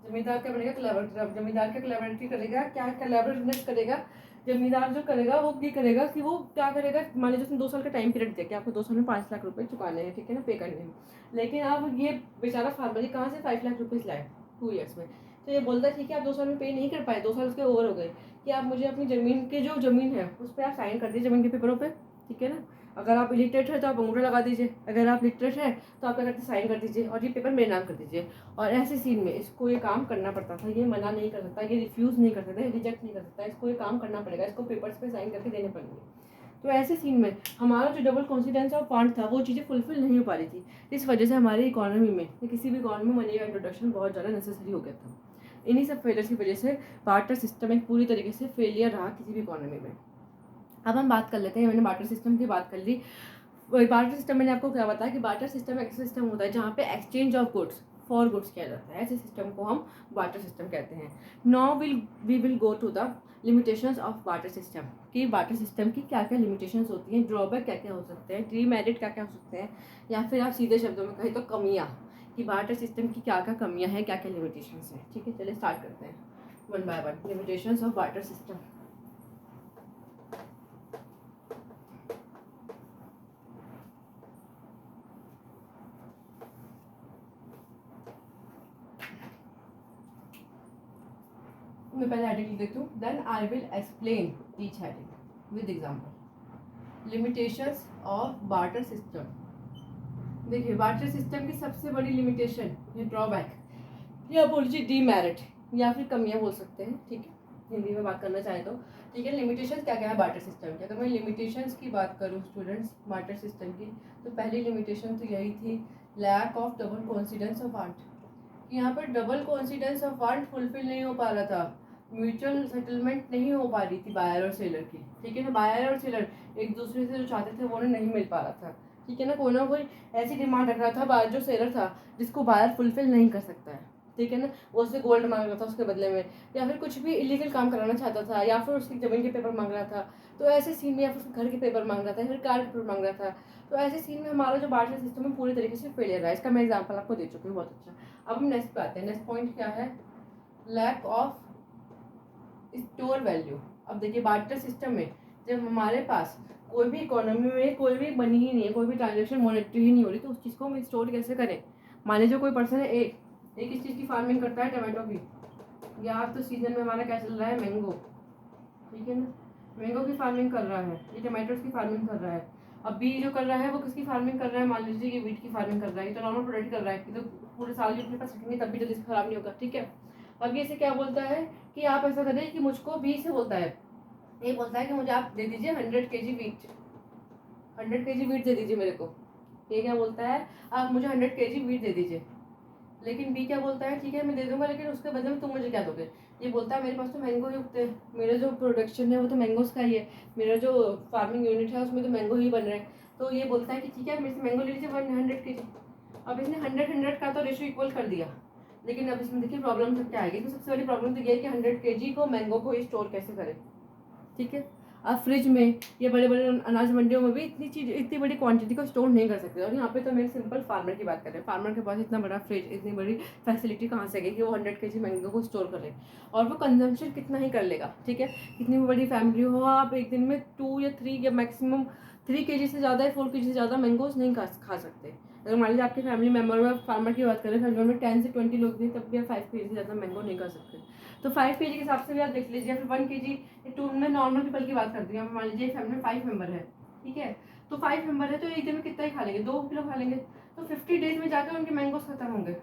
A: जमींदार क्या बनेगा क्लेवर, जमींदार क्या क्लेवरिटी करेगा, क्या क्लेवरनेस करेगा, जमींदार जो करेगा वो ये करेगा कि वो क्या करेगा, मान लीजिए उसने 2 साल का टाइम पीरियड दिया कि आपको 2 साल में 5 लाख रुपए चुकाने हैं, ठीक है ना, पे करने हैं, लेकिन अब ये बेचारा फार्मर ये कहाँ से 5 लाख रुपीज़ लाए 2 ईयर्स में, तो ये बोलता है ठीक है आप 2 साल में पे नहीं कर पाए, 2 साल उसके ओवर हो गए, कि आप मुझे अपनी ज़मीन के जो ज़मीन है उस पर आप साइन कर दीजिए ज़मीन के पेपरों पर, ठीक है ना। अगर आप इलिटरेट है तो आप अंगूठा लगा दीजिए, अगर आप लिटरेट है तो आप क्या करते साइन कर दीजिए और ये पेपर मेरे नाम कर दीजिए। और ऐसे सीन में इसको ये काम करना पड़ता था, ये मना नहीं कर सकता, ये रिफ्यूज़ नहीं कर सकता, रिजेक्ट नहीं कर सकता, इसको ये काम करना पड़ेगा, इसको पेपर्स पे साइन करके देने पड़ेंगे। तो ऐसे सीन में हमारा जो डबल कॉन्फिडेंस ऑफ फंड था वो चीज़ें फुलफिल नहीं हो पा रही थी, इस वजह से हमारी इकोनॉमी में या किसी भी इकोनॉमी में मनी का इंट्रोडक्शन बहुत ज़्यादा नेसेसरी हो गया था। इन्हीं सब फेलियर की वजह से बार्टर सिस्टम एक पूरी तरीके से फेलियर रहा किसी भी इकोनॉमी में। अब हम बात कर लेते हैं, मैंने बार्टर सिस्टम की बात कर ली। बार्टर सिस्टम मैंने आपको क्या बताया कि बार्टर सिस्टम एक सिस्टम होता है जहाँ पे exchange of goods for goods किया जाता है, ऐसे सिस्टम को हम बार्टर सिस्टम कहते हैं। Now we will go to the limitations of barter system, कि बार्टर सिस्टम की क्या क्या लिमिटेशंस होती हैं, ड्रॉबैक क्या क्या हो सकते हैं, डीमेरिट क्या क्या हो सकते हैं, या फिर आप सीधे शब्दों में कहें तो कमियाँ, कि बार्टर सिस्टम की क्या क्या कमियाँ हैं, क्या क्या लिमिटेशंस हैं। ठीक है, चलिए स्टार्ट करते हैं one by one. Limitations of barter system. मैं पहले हेडिंग लिख देती हूँ, then I will explain each heading with example. Limitations of barter system. देखिए बार्टर सिस्टम की सबसे बड़ी लिमिटेशन या ड्रॉबैक या बोल लीजिए डीमेरिट या फिर कमियां बोल सकते हैं, ठीक है, हिंदी में बात करना चाहें तो। ठीक है, लिमिटेशन क्या क्या है बार्टर सिस्टम की। अगर मैं लिमिटेशंस की बात करूँ स्टूडेंट्स बार्टर सिस्टम की, तो पहली लिमिटेशन तो यही थी, lack of double coincidence of fund. यहाँ पर double coincidence of fund fulfil नहीं हो पा रहा था, म्यूचुअल सेटलमेंट नहीं हो पा रही थी बायर और सेलर की। ठीक है ना, बायर और सेलर एक दूसरे से जो चाहते थे वो नहीं मिल पा रहा था। ठीक है ना कोई ऐसी डिमांड रख रहा था बायर जो सेलर था जिसको बायर फुलफिल नहीं कर सकता है। ठीक है ना, वो उससे गोल्ड मांग रहा था उसके बदले में, या फिर कुछ भी इलीगल काम कराना चाहता था, या फिर उसकी ज़मीन के पेपर मांग रहा था, तो ऐसे सीन में, या फिर उसके घर के पेपर मांग रहा था, या फिर कार के पेपर मांग रहा था। तो ऐसे सीन में हमारा जो बार्टर सिस्टम है पूरी तरीके से फेलियर रहा है। इसका मैं एग्जाम्पल आपको दे चुकी हूँ बहुत अच्छा। अब हम नेक्स्ट पे आते हैं। नेक्स्ट पॉइंट क्या है, लैक ऑफ स्टोर वैल्यू। अब देखिए बार्टर सिस्टम में जब हमारे पास कोई भी इकोनॉमी में कोई भी बनी ही नहीं है, कोई भी ट्रांजेक्शन मॉनेटरी ही नहीं हो रही, तो उस चीज़ को हम स्टोर कैसे करें। मान लीजिए कोई पर्सन है एक इस चीज़ की फार्मिंग करता है टमाटो की, या आप तो सीजन में हमारा क्या चल रहा है मैंगो, ठीक है ना, मैंगो की फार्मिंग कर रहा है, ये टमाटोज की फार्मिंग कर रहा है। अब बी जो कर रहा है वो किसकी फार्मिंग कर रहा है, मान लीजिए कि वीट की फार्मिंग कर रहा है, ये तो नॉर्मल प्रोडक्ट कर रहा है, कि तो पूरे साल अपने पास रखेंगे तब भी जल्दी से खराब नहीं होगा। ठीक है, अब ये से क्या बोलता है कि आप ऐसा करें कि मुझको बी से बोलता है, ये बोलता है कि मुझे आप दे दीजिए 100 kg वीट, 100 kg वीट दे दीजिए मेरे को। ये क्या बोलता है, आप मुझे 100 kg वीट दे दीजिए। लेकिन बी क्या बोलता है, ठीक है मैं दे दूंगा, लेकिन उसके बदले में तुम मुझे क्या दोगे। ये बोलता है मेरे पास तो मैंगो ही उगते हैं, मेरा जो प्रोडक्शन है वो तो मैंगोज का ही है, मेरा जो फार्मिंग यूनिट है उसमें तो मैंगो ही बन रहे हैं। तो ये बोलता है कि ठीक है मेरे से मैंगो ले लीजिए 100 kg। अब इसने 100 का तो रेशियो इक्वल कर दिया, लेकिन अब इसमें देखिए प्रॉब्लम तो क्या आएगी। इसमें सबसे बड़ी प्रॉब्लम तो ये है कि 100 kg को मैंगो को स्टोर कैसे करें। ठीक है, आप फ्रिज में या बड़े बड़े अनाज मंडियों में भी इतनी बड़ी क्वांटिटी को स्टोर नहीं कर सकते। और यहाँ पे तो मैं सिंपल फार्मर की बात कर रहे हैं, फार्मर के पास इतना बड़ा फ्रिज, इतनी बड़ी फैसिलिटी कहाँ से गई कि वो 100 kg मैंगो को स्टोर कर ले, और वो कंजम्पशन कितना ही कर लेगा। ठीक है, कितनी भी बड़ी फैमिली हो, आप एक दिन में 2 या 3 या मैक्सिमम 3 kg से ज़्यादा या 4 kg से ज़्यादा मैंगोज नहीं खा सकते। अगर मान लीजिए आपकी फैमिली मेम्बर में, फार्मर की बात करें, फैमिली में 10 से 20 लोग भी, तब भी आप 5 kg से ज़्यादा मैंगो नहीं कर सकते। तो 5 kg के हिसाब से भी आप देख लीजिए, फिर 1 kg, टू में नॉर्मल पीपल की बात करती हूँ। मान लीजिए फैमिली में 5 मेंबर है, ठीक है, तो 5 मेंबर है तो एक दिन में कितना ही खा लेंगे, 2 किलो खा लेंगे, तो 50 डेज में जाकर उनके मैंगोज खत्म होंगे।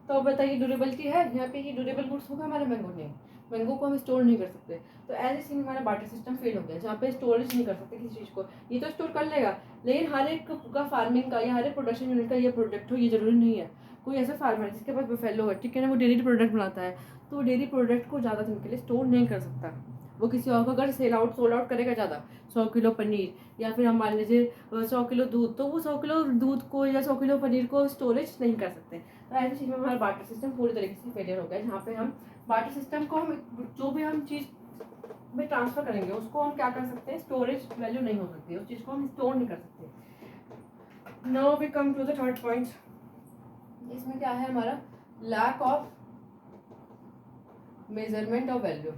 A: तो बताइए ड्यूरेबिलिटी है यहाँ पे, ये ड्यूरेबल गुड्स होगा हमारा मैंगो नहीं, मैंगो को हम स्टोर नहीं कर सकते। तो एज ए सीन हमारा बार्टर सिस्टम फेल हो गया, जहाँ पे स्टोरेज नहीं कर सकते किसी चीज़ को। ये तो स्टोर कर लेगा, लेकिन हर एक का फार्मिंग का या हर एक प्रोडक्शन यूनिट का ये प्रोडक्ट हो, ये जरूरी नहीं है। कोई ऐसा फार्मर है जिसके पास बफेलो है, ठीक है ना, वो डेयरी प्रोडक्ट बनाता है, तो वो डेयरी प्रोडक्ट को ज़्यादा दिन के लिए स्टोर नहीं कर सकता। वो किसी और को अगर सोल्ड आउट करेगा ज़्यादा, 100 किलो पनीर, या फिर हम मान लीजिए 100 किलो दूध, तो वो 100 किलो दूध को या 100 किलो पनीर को स्टोरेज नहीं कर सकते। तो ऐसी चीज़ में हमारा बार्टर सिस्टम पूरी तरीके से फेलियर हो गया, जहाँ पे हम बार्टर सिस्टम को, हम जो भी हम चीज़ में ट्रांसफर करेंगे उसको हम क्या कर सकते हैं, स्टोरेज वैल्यू नहीं हो सकती, उस चीज़ को हम स्टोर नहीं कर सकते। Now we come to the third point. इसमें क्या है हमारा, lack of measurement of value.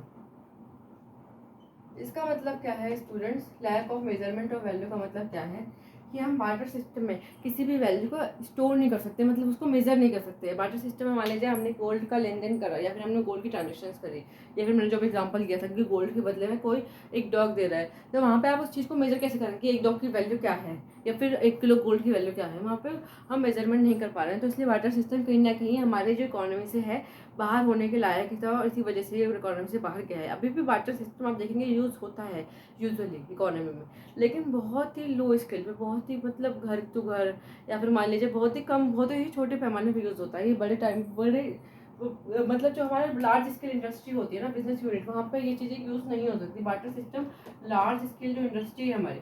A: इसका मतलब क्या है students, lack of measurement of value का मतलब क्या है कि हम बार्टर सिस्टम में किसी भी वैल्यू को स्टोर नहीं कर सकते, मतलब उसको मेजर नहीं कर सकते। बार्टर सिस्टम में मान लीजिए हमने गोल्ड का लेन देन करा, या फिर हमने गोल्ड की ट्रांजेक्शन करी, या फिर मैंने जो भी एग्जांपल दिया था कि गोल्ड के बदले में कोई एक डॉग दे रहा है, तो वहाँ पे आप उस चीज़ को मेजर कैसे करेंगे कि एक डॉग की वैल्यू क्या है, या फिर 1 किलो गोल्ड की वैल्यू क्या है, वहाँ पे हम मेजरमेंट नहीं कर पा रहे हैं। तो इसलिए बार्टर सिस्टम कहीं ना कहीं हमारे जो इकोनॉमी से है बाहर होने के लायक ही था, और इसी वजह से ये इकोनॉमी से बाहर गया है। अभी भी बार्टर सिस्टम आप देखेंगे यूज़ होता है यूजुअली इकोनॉमी में, लेकिन बहुत ही लो स्केल पे, बहुत ही मतलब घर टू घर, या फिर मान लीजिए बहुत ही कम, बहुत ही छोटे पैमाने पे यूज़ होता है। ये बड़े मतलब जो हमारे लार्ज स्केल इंडस्ट्री होती है ना, बिजनेस यूनिट, वहाँ पर ये चीज़ें यूज़ नहीं हो सकती। बार्टर सिस्टम लार्ज स्केल जो इंडस्ट्री है हमारी,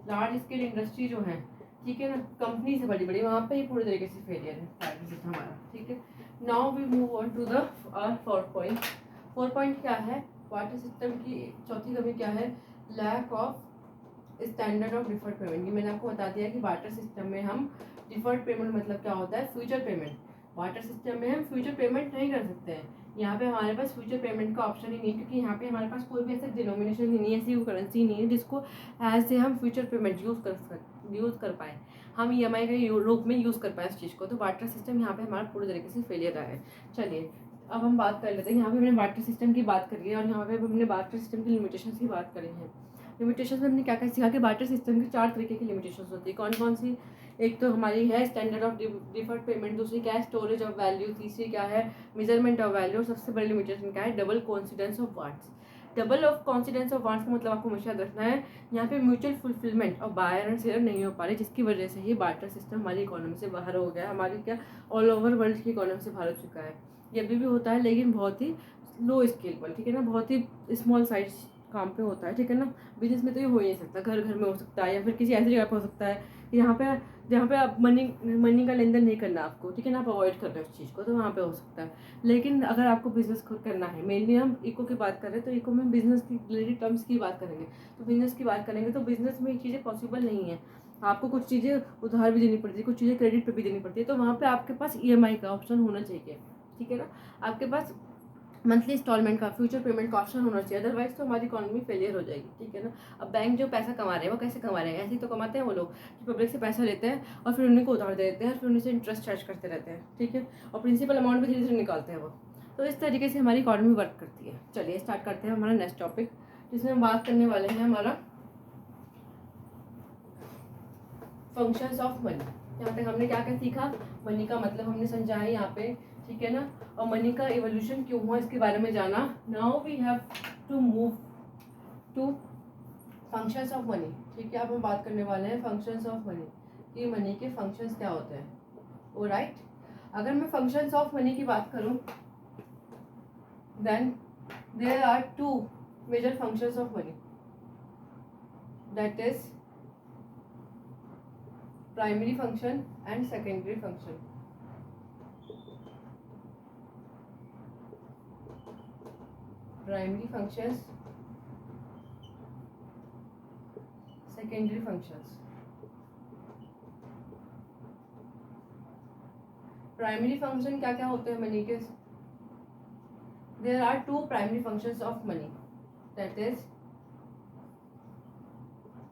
A: लार्ज स्केल इंडस्ट्री जो है, ठीक है ना, कंपनी से बड़ी बड़ी, वहाँ पे ये पूरी तरीके से फेलियर है बार्टर सिस्टम हमारा। ठीक है, now we move on to the fourth point. Fourth point क्या है, बार्टर सिस्टम की चौथी कमी क्या है, lack of standard of deferred payment. ये मैंने आपको बता दिया कि बार्टर सिस्टम में हम डिफर्ड पेमेंट मतलब क्या होता है, फ्यूचर पेमेंट। बार्टर सिस्टम में हम फ्यूचर पेमेंट नहीं कर सकते हैं, यहाँ पे हमारे पास फ्यूचर पेमेंट का ऑप्शन ही नहीं है, क्योंकि यहाँ पे हमारे पास कोई भी ऐसा डिनोमिनेशन ही नहीं है, ऐसी कोई करेंसी नहीं है जिसको एज ए हम फ्यूचर पेमेंट यूज़ कर पाए, हम EMI के रूप में यूज़ कर पाए इस चीज़ को। तो बार्टर सिस्टम यहाँ पे हमारा पूरी तरीके से फेलियर रहा है। चलिए अब हम बात कर लेते हैं, यहाँ पे हमने बार्टर सिस्टम की बात करी है, और यहाँ पे हमने बार्टर सिस्टम की लिमिटेशंस की बात करी है। लिमिटेशंस में हमने क्या क्या सीखा कि बार्टर सिस्टम की 4 तरीके की लिमिटेशंस होती है। कौन कौन सी, एक तो हमारी है स्टैंडर्ड ऑफ डिफर्ड पेमेंट, दूसरी क्या है स्टोरेज ऑफ वैल्यू, तीसरी क्या है मेजरमेंट ऑफ वैल्यू, और सबसे बड़ी लिमिटेशन क्या है double coincidence of wants. Double of coincidence of wants का मतलब आपको हमेशा याद रखना है, यहाँ पे म्यूचुअल फुलफिलमेंट और बायर एंड सेलर नहीं हो पा रही, जिसकी वजह से ही बार्टर सिस्टम हमारी इकोनॉमी से बाहर हो गया है, हमारी क्या ऑल ओवर वर्ल्ड की इकोनॉमी से बाहर हो चुका है। ये अभी भी होता है लेकिन बहुत ही लो स्केल पर, ठीक है ना, बहुत ही स्मॉल साइज काम पे होता है, ठीक है ना। बिजनेस में तो ये हो ही नहीं सकता, घर घर में हो सकता है, या फिर किसी ऐसी जगह पर हो सकता है जहाँ पे आप मनी का लेन देन नहीं करना आपको, ठीक है ना, आप अवॉइड कर रहे हो उस चीज़ को, तो वहाँ पे हो सकता है। लेकिन अगर आपको बिजनेस खुद करना है, मेनली हम इको की बात करें तो इको में बिजनेस की रिलेटेड टर्म्स की बात करेंगे, तो बिजनेस की बात करेंगे तो बिजनेस में ये चीज़ें पॉसिबल नहीं है। आपको कुछ चीज़ें उधार भी देनी पड़ती है, कुछ चीज़ें क्रेडिट पे भी देनी पड़ती है, तो वहाँ पे आपके पास EMI का ऑप्शन होना चाहिए, ठीक है ना, आपके पास मंथली इंस्टॉलमेंट का फ्यूचर पेमेंट का ऑप्शन होना चाहिए, अदरवाइज तो हमारी इकोनॉमी फेलियर हो जाएगी, ठीक है ना। अब बैंक जो पैसा कमा रहे हैं वो कैसे कमा रहे हैं, ऐसे ही तो कमाते हैं वो लोग कि पब्लिक से पैसा लेते हैं और फिर उन्हीं को उधार दे देते हैं, और फिर उन्हीं से इंटरेस्ट चार्ज करते रहते हैं, ठीक है, और प्रिंसिपल अमाउंट भी धीरे धीरे निकालते हैं वो। तो इस तरीके से हमारी इकोनॉमी वर्क करती है। चलिए स्टार्ट करते हैं हमारा नेक्स्ट टॉपिक, जिसमें हम बात करने वाले हैं हमारा फंक्शंस ऑफ मनी। यहाँ पे हमने क्या क्या सीखा, मनी का मतलब हमने समझा है यहाँ पे, ठीक है ना, और मनी का इवोल्यूशन क्यों हुआ इसके बारे में जाना। Now we have to move to functions of money, ठीक है। अब हम बात करने वाले हैं फंक्शंस ऑफ मनी, कि मनी के फंक्शंस क्या होते हैं। ऑलराइट, अगर मैं फंक्शंस ऑफ मनी की बात करूं, then there are 2 major functions of money, that is primary function and secondary function. Primary functions secondary functions. Primary function क्या क्या होते हैं मनी के? There are two primary functions of money, that is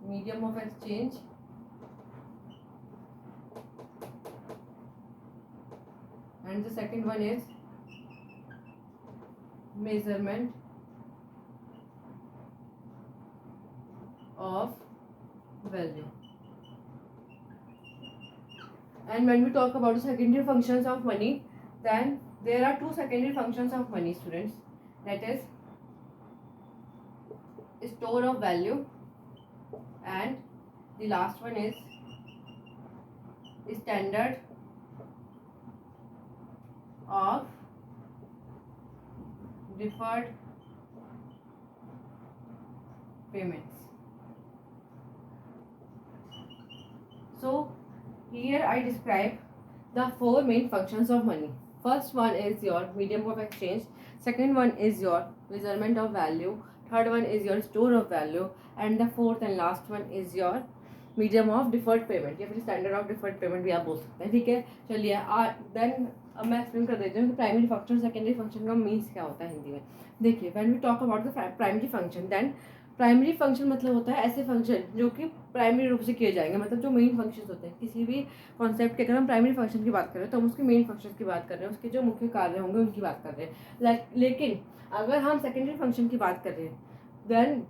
A: medium of exchange and the second one is measurement of value. And when we talk about the secondary functions of money, then there are two secondary functions of money, students, that is store of value and the last one is standard of deferred payments. So here I describe the four main functions of money. First one is your medium of exchange, second one is your measurement of value, third one is your store of value and the fourth and last one is your medium of deferred payment या फिर स्टैंडर्ड ऑफ डिफर्ड पेमेंट भी आप बोल सकते हैं. ठीक है, चलिए देन अब मैं एक्सप्लेन कर देती हूँ कि प्राइमरी फंक्शन सेकेंडरी फंक्शन का मीन्स क्या होता है हिंदी में. देखिए, when we talk about the primary function, then primary function मतलब होता है ऐसे फंक्शन जो कि प्राइमरी रूप से किए जाएंगे, मतलब जो मेन फंक्शंस होते हैं किसी भी कॉन्सेप्ट के. अगर हम प्राइमरी फंक्शन की बात करें तो हम उसके मेन फंक्शन की बात कर रहे हैं, उसके जो मुख्य कार्य होंगे उनकी बात कर रहे हैं. लेकिन अगर हम सेकेंडरी फंक्शन की बात कर रहे हैं, then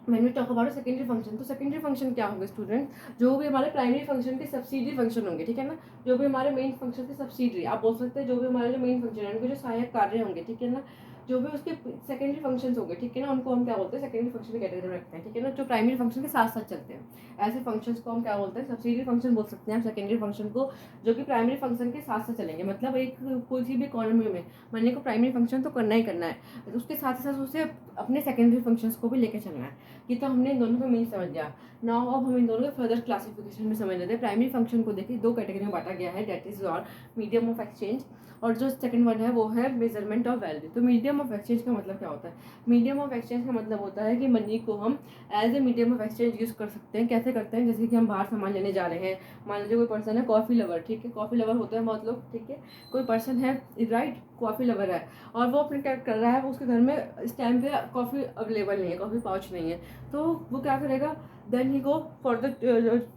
A: when we talk about secondary function, तो सेकेंडरी फंक्शन क्या होंगे स्टूडेंट? जो भी हमारे प्राइमरी फंक्शन के सब्सिडरी फंक्शन होंगे, ठीक है ना, जो भी हमारे मेन फंक्शन के सब्सिडरी आप बोल सकते हैं, जो भी हमारे जो मेन फंक्शन है उनके जो सहायक कार्य होंगे, ठीक है ना, जो भी उसके सेकेंडरी फंक्शंस होंगे, ठीक है ना, उनको हम क्या बोलते हैं? सेकेंडरी फंक्शन की कैटेगरी में रखते हैं, ठीक है ना, जो प्राइमरी फंक्शन के साथ साथ चलते हैं. ऐसे फंक्शंस को हम क्या बोलते हैं? सब्सिडरी फंक्शन बोल सकते हैं हम सेकेंडरी फंक्शन को, जो कि प्राइमरी फंक्शन के साथ साथ चलेंगे. मतलब एक किसी भी इकोनॉमी में मनी को प्राइमरी फंक्शन तो करना ही करना है, उसके साथ ही साथ उसे अपने सेकेंडरी फंक्शंस को भी लेकर चलना है. ये तो हमने इन दोनों को मीन समझ लिया. नाउ अब हम इन दोनों के फर्दर क्लासिफिकेशन में समझ लेते हैं. प्राइमरी फंक्शन को देखिए दो कैटेगरी में बांटा गया है, that is your medium of exchange और जो सेकंड वन है वो है मेजरमेंट ऑफ वैल्यू. तो मीडियम ऑफ एक्सचेंज का मतलब क्या होता है? मीडियम ऑफ एक्सचेंज का मतलब होता है कि मनी को हम as a medium of exchange use कर सकते हैं. कैसे करते हैं? जैसे कि हम बाहर सामान लेने जा रहे हैं, मान लीजिए कोई पर्सन है कॉफ़ी लवर, ठीक है, कॉफ़ी लवर होते हैं बहुत लोग, ठीक है, कोई पर्सन है राइट कॉफ़ी लवर है और वो अपने क्या कर रहा है, वो उसके घर में इस टाइम पे कॉफ़ी अवेलेबल नहीं है, कॉफ़ी पाउच नहीं है, तो वो क्या करेगा? Then he go for the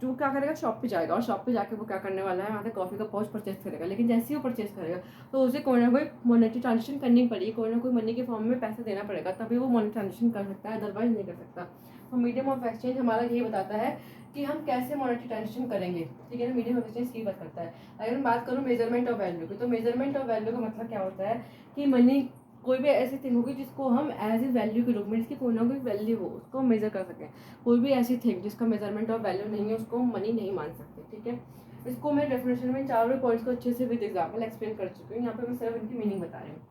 A: to क्या करेगा? शॉप पे जाएगा और शॉप पे जाके वो क्या करने वाला है? वहाँ से कॉफ़ी का पाउच परचेज करेगा. लेकिन जैसे ही वो परचेज करेगा तो उसे कोई ना कोई मॉनेटरी ट्रांजेक्शन करनी पड़ेगी, कोई ना कोई मनी के फॉर्म में पैसा देना पड़ेगा, तभी वो मनी ट्रांजेक्शन कर सकता है, अदरवाइज नहीं कर सकता. तो मीडियम ऑफ एक्सचेंज हमारा यही बताता है कि हम कैसे मॉनेटरी ट्रांजेक्शन करेंगे, ठीक है ना. मीडियम ऑफ एक्सचेंज की बात करता है. अगर मैं बात करूँ मेजरमेंट ऑफ वैल्यू की, तो मेजरमेंट ऑफ वैल्यू का मतलब क्या होता है कि मनी कोई भी ऐसी थिंग होगी जिसको हम एज ए वैल्यू के रूप में, जिसकी कोई ना कोई वैल्यू हो, उसको मेजर कर सकें. कोई भी ऐसी थिंग जिसका मेजरमेंट ऑफ वैल्यू नहीं है उसको मनी नहीं मान सकते, ठीक है. इसको मैं डेफिनेशन में चारों पॉइंट्स को अच्छे से विद एग्जाम्पल एक्सप्लेन कर चुकी हूँ. यहाँ पे मैं सिर्फ इनकी मीनिंग बता रही हूँ.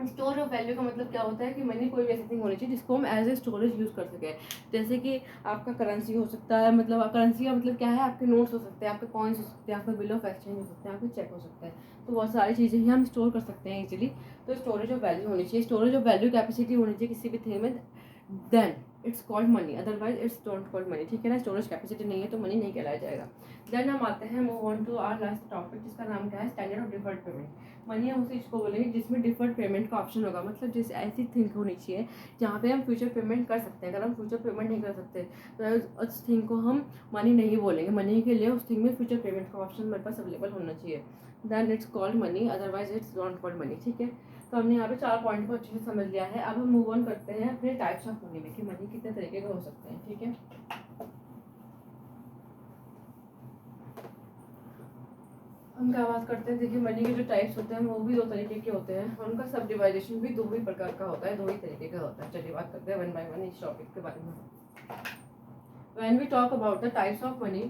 A: स्टोर ऑफ वैल्यू का मतलब क्या होता है कि मनी कोई भी ऐसी थिंग होनी चाहिए जिसको हम एज ए स्टोरेज यूज़ कर सकें. जैसे कि आपका करेंसी हो सकता है, मतलब करेंसी का मतलब क्या है? आपके नोट्स हो सकते हैं, आपके कॉइन्स हो सकते हैं, आपके बिल ऑफ एक्सचेंज हो सकते हैं, आपके चेक हो सकते हैं. तो बहुत सारी चीज़ें ही हम स्टोर कर सकते हैं इजीली. तो स्टोरेज ऑफ वैल्यू होनी चाहिए, स्टोरेज ऑफ वैल्यू कैपेसिटी होनी चाहिए किसी भी थिंग में, then it's called money, otherwise it's don't called money, ठीक है ना. स्टोरेज कैपेसिटी नहीं है तो मनी नहीं कहलाया जाएगा. देन हम आते हैं move on to our last topic, जिसका नाम क्या है? Standard of deferred payment. Money हम उसी चीज़ को बोलेंगे जिसमें डिफर्ड पेमेंट का ऑप्शन होगा, मतलब जिस ऐसी थिंग होनी चाहिए जहाँ पे हम फ्यूचर पेमेंट कर सकते हैं. अगर हम फ्यूचर पेमेंट नहीं कर सकते तो उस थिंग को हम मनी नहीं बोलेंगे. मनी के लिए उस थिंग में फ्यूचर पेमेंट का ऑप्शन हमारे पास अवेलेबल होना चाहिए, then it's called money, otherwise it's not called money, ठीक है. तो हमने यहाँ पे 4 पॉइंट को अच्छे से समझ लिया है. अब हम मूव ऑन करते हैं अपने टाइप्स ऑफ मनी में कि मनी कितने तरीके के हो सकते हैं, ठीक है. हम क्या बात करते हैं? देखिए, मनी के जो टाइप्स होते हैं वो भी 2 तरीके के होते हैं और उनका सब डिवाइडेशन भी 2 ही प्रकार का होता है, 2 ही तरीके का होता है. चलिए बात करते हैं वन बाय वन इस टॉपिक के बारे में. When we talk about the types of money,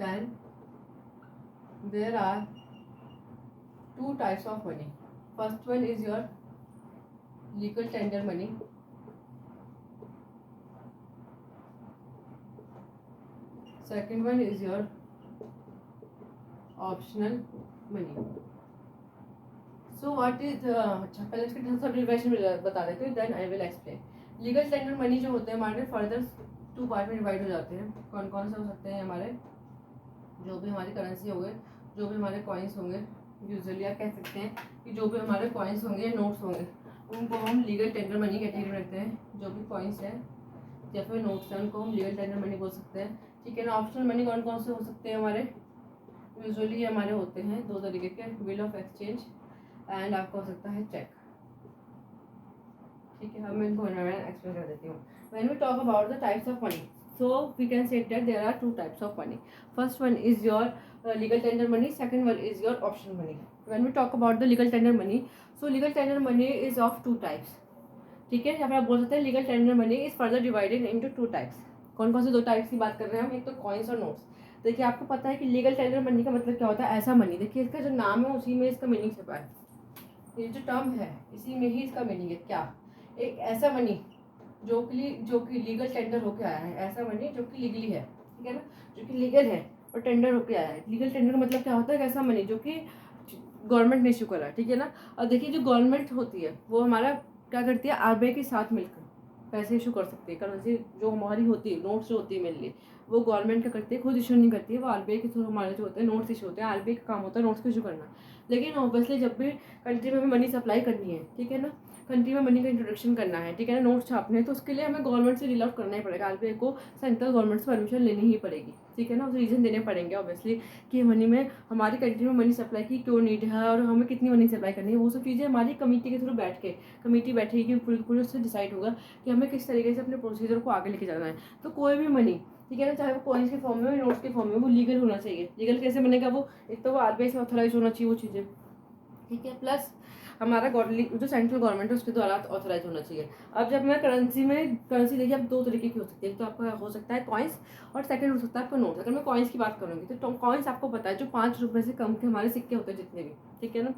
A: then there are 2 types of money. First one is your legal tender money. Second one is your optional money. So what is अच्छा पहले इसके सब डिविजन बता देते हैं, then I will explain. Legal tender money जो होते हैं हमारे फर्दर 2 पार्ट में डिवाइड हो जाते हैं। कौन कौन से हो सकते हैं हमारे, जो भी हमारी करेंसी होंगे, जो भी हमारे कॉइन्स होंगे, यूजुअली आप कह सकते हैं कि जो भी हमारे कॉइन्स होंगे, नोट्स होंगे, उनको हम लीगल टेंडर मनी कैटेगरी में रखते हैं। जो भी कॉइन्स हैं या फिर नोट्स हैं उनको हम लीगल टेंडर मनी बोल सकते हैं, ठीक है ना। ऑप्शनल मनी कौन कौन से हो सकते हैं हमारे, यूजुअली हमारे होते हैं 2 तरीके के, बिल ऑफ एक्सचेंज एंड आपका हो सकता है चेक, ठीक है। अब मैं इनको एक्सप्लेन कर देती हूँ। When we talk about the types of money, so we can say that there are 2 types of money. First one is your legal tender money, second one is your optional money. When we talk about the legal tender money, so legal tender money is of 2 types, ठीक है। या फिर आप बोल सकते हैं legal tender money is further divided into 2 types. कौन कौन से 2 टाइप्स की बात कर रहे हैं हम, एक तो कॉइन्स और नोट्स। देखिए आपको पता है कि लीगल टेंडर मनी का मतलब क्या होता है, ऐसा मनी। देखिए इसका जो नाम है उसी में इसका मीनिंग छुपा है, ये जो टर्म है इसी में ही इसका मीनिंग है। क्या, एक ऐसा मनी जो कि लीगल टेंडर होके आया है, ऐसा मनी जो कि लीगली है, ठीक है ना, जो कि लीगल है और टेंडर होके आया है। लीगल टेंडर मतलब क्या होता है, ऐसा मनी जो कि गवर्नमेंट ने इशू करा है, ठीक है ना। और देखिए जो गवर्नमेंट होती है वो हमारा क्या करती है, आरबीआई के साथ मिलकर पैसे इशू कर सकती है। करेंसी जो हमारी होती है, नोट्स जो होती है मेनली, वो गवर्नमेंट का करती है, खुद इशू नहीं करती है, वो आरबीआई के थ्रू हमारे जो होते हैं नोट्स इशू होते हैं। आरबीआई का काम होता है नोट्स को इशू करना। लेकिन ऑब्वियसली जब भी कंट्री में हमें मनी सप्लाई करनी है, ठीक है ना, कंट्री में मनी का इंट्रोडक्शन करना है, ठीक है ना, नोट्स छापने हैं, तो उसके लिए हमें गवर्नमेंट से रील आउट करना ही पड़ेगा। आरबीआई को सेंट्रल गवर्नमेंट से परमिशन लेनी ही पड़ेगी, ठीक है ना। उसे रीजन देने पड़ेंगे ऑब्वियसली कि मनी में हमारी कंट्री में मनी सप्लाई की क्यों नीड है और हमें कितनी मनी सप्लाई करनी है। वो सब चीज़ें हमारी कमेटी के थ्रू बैठ के, कमेटी बैठेगी पूरी उससे डिसाइड होगा कि हमें किस तरीके से अपने प्रोसीजर को आगे लेके जाना है। तो कोई भी मनी, ठीक है ना, चाहे वो कॉइन्स के फॉर्म में हो, नोट्स के फॉर्म में, वो लीगल होना चाहिए। लीगल कैसे बनेगा वो, एक तो वो आरबीआई से ऑथराइज होना चाहिए वो चीज़ें, ठीक है, प्लस हमारा जो सेंट्रल गवर्नमेंट है उसके द्वारा ऑथराइज होना चाहिए। अब जब मैं करेंसी देखिए अब 2 तरीके की हो सकती है, एक तो आपका हो सकता है कॉइन्स और सेकंड हो सकता है आपका नोट। अगर मैं कॉइन्स की बात करूँगी तो कॉइन्स आपको पता है जो 5 रुपये से कम के हमारे सिक्के होते हैं जितने भी, ठीक है ना,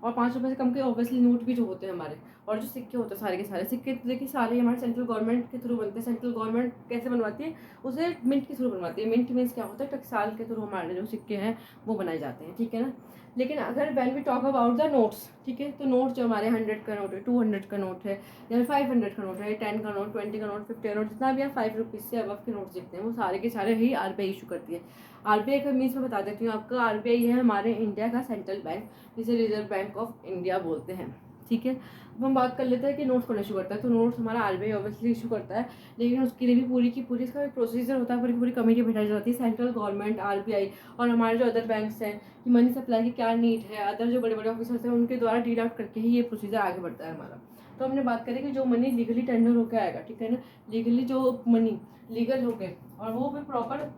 A: और 5 रुपये से कम के ऑब्वियसली नोट भी जो होते हैं हमारे, और जो सिक्के होते हैं सारे के सारे सिक्के, देखिए सारे हमारे सेंट्रल गवर्नमेंट के थ्रू बनते हैं। सेंट्रल गवर्नमेंट कैसे बनवाती है, उसे मिंट के थ्रू बनवाती है। मिंट मीन्स क्या होता है, टकसाल के थ्रू हमारे जो सिक्के हैं वो बनाए जाते हैं, ठीक है ना। लेकिन अगर when we talk about the notes, ठीक है, तो नोट जो हमारे 100 का नोट है, 200 का नोट है, या 500 का नोट है, 10 का नोट, 20 का नोट, 50 का नोट, जितना भी आप 5 रुपीज़ से अबव के नोट जितने हैं वो सारे के सारे ही आरबीआई इशू करती है। आरबीआई का मीन्स मैं बता देती हूँ आपका, आरबीआई है हमारे इंडिया का सेंट्रल बैंक, जिसे रिजर्व बैंक ऑफ इंडिया बोलते हैं, ठीक है। अब हम बात कर लेते हैं कि नोट्स कौन इशू करता है। तो नोट्स हमारा आरबीआई ऑब्वियसली इशू करता है, लेकिन उसके लिए भी पूरी की पूरी इसका एक प्रोसीजर होता है, पूरी कमेटी बिठाई जाती है, सेंट्रल गवर्नमेंट, आरबीआई और हमारे जो अदर बैंक्स हैं कि मनी सप्लाई की क्या नीड है, अदर जो बड़े बड़े ऑफिसर्स हैं उनके द्वारा डील आउट करके ही ये प्रोसीजर आगे बढ़ता है हमारा। तो हमने बात करें कि जो मनी लीगली टेंडर होकर आएगा, ठीक है ना, लीगली जो मनी लीगल हो गए और वो भी प्रॉपर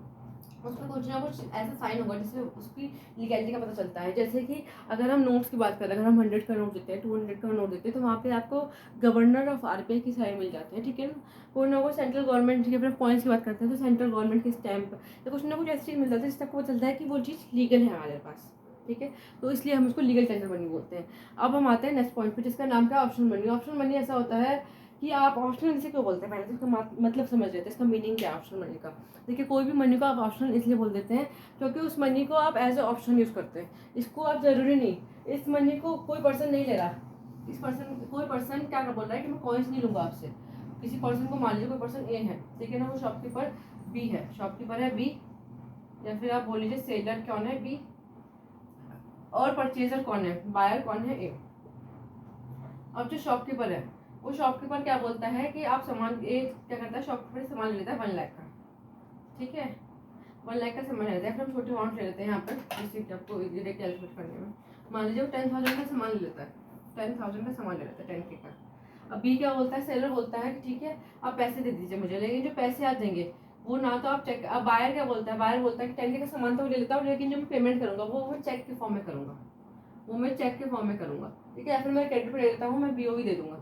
A: उसमें कुछ ना कुछ ऐसा साइन होगा जिससे उसकी लीगैलिटी का पता चलता है। जैसे कि अगर हम नोट्स की बात करें, अगर हम 100 का नोट देते हैं, 200 का नोट देते हैं, तो वहाँ पे आपको गवर्नर ऑफ आरबीआई की साइन मिल जाते हैं, ठीक है ना। कोई ना कोई सेंट्रल गवर्नमेंट के अपने पॉइंट्स की बात करते हैं तो सेंट्रल गवर्नमेंट की स्टैंप या कुछ ना कुछ ऐसी चीज़ मिल जाती है जिससे आपको पता चलता है कि वो चीज़ लीगल है हमारे पास, ठीक है। तो इसलिए हम इसको लीगल टेंडर मनी बोलते हैं। अब हम आते हैं नेक्स्ट पॉइंट पे, जिसका नाम क्या है, ऑप्शनल मनी। ऑप्शनल मनी ऐसा होता है कि आप ऑप्शनल इसे क्यों बोलते हैं, पहले तो इसका मतलब समझ लेते हैं, इसका मीनिंग क्या है ऑप्शनल मनी का। देखिए कोई भी मनी को आप ऑप्शनल इसलिए बोल देते हैं क्योंकि उस मनी को आप एज ए ऑप्शन यूज़ करते हैं। इसको आप ज़रूरी नहीं, इस मनी को कोई पर्सन नहीं ले रहा, कोई पर्सन क्या बोल रहा है कि मैं कॉइन्स नहीं लूँगा आपसे। किसी पर्सन को मान लीजिए कोई पर्सन ए है, ठीक है ना, वो शॉपकीपर बी है, शॉपकीपर है बी, या फिर आप बोल लीजिए सेलर कौन है बी और परचेजर कौन है, बायर कौन है ए। अब जो शॉपकीपर है वो शॉपकीपर क्या बोलता है कि आप सामान, एक क्या करता है शॉपकीपर सामान ले लेता है 1 लाख का, ठीक है, 1 लाख का सामान ले लेता है। फिर हम छोटी अमाउंट ले लेते हैं यहाँ पर, जिससे आपको इजीली कैलकुलेट करने में। मान लीजिए वो 10,000 का सामान ले लेता है, 10,000 का सामान ले लेता है 10K का। अब बी क्या बोलता है, सेलर बोलता है कि ठीक है आप पैसे दे दीजिए मुझे, लेकिन जो पैसे आप देंगे वो ना तो आप चेक। अब बायर क्या बोलता है, बायर बोलता है कि 10K का सामान तो ले लेता हूँ, लेकिन जो मैं पेमेंट करूँगा वो मैं चेक के फॉर्म में करूँगा, ठीक है। या फिर मैं क्रेडिट पे ले लेता हूँ, मैं बीओई दे दूँगा,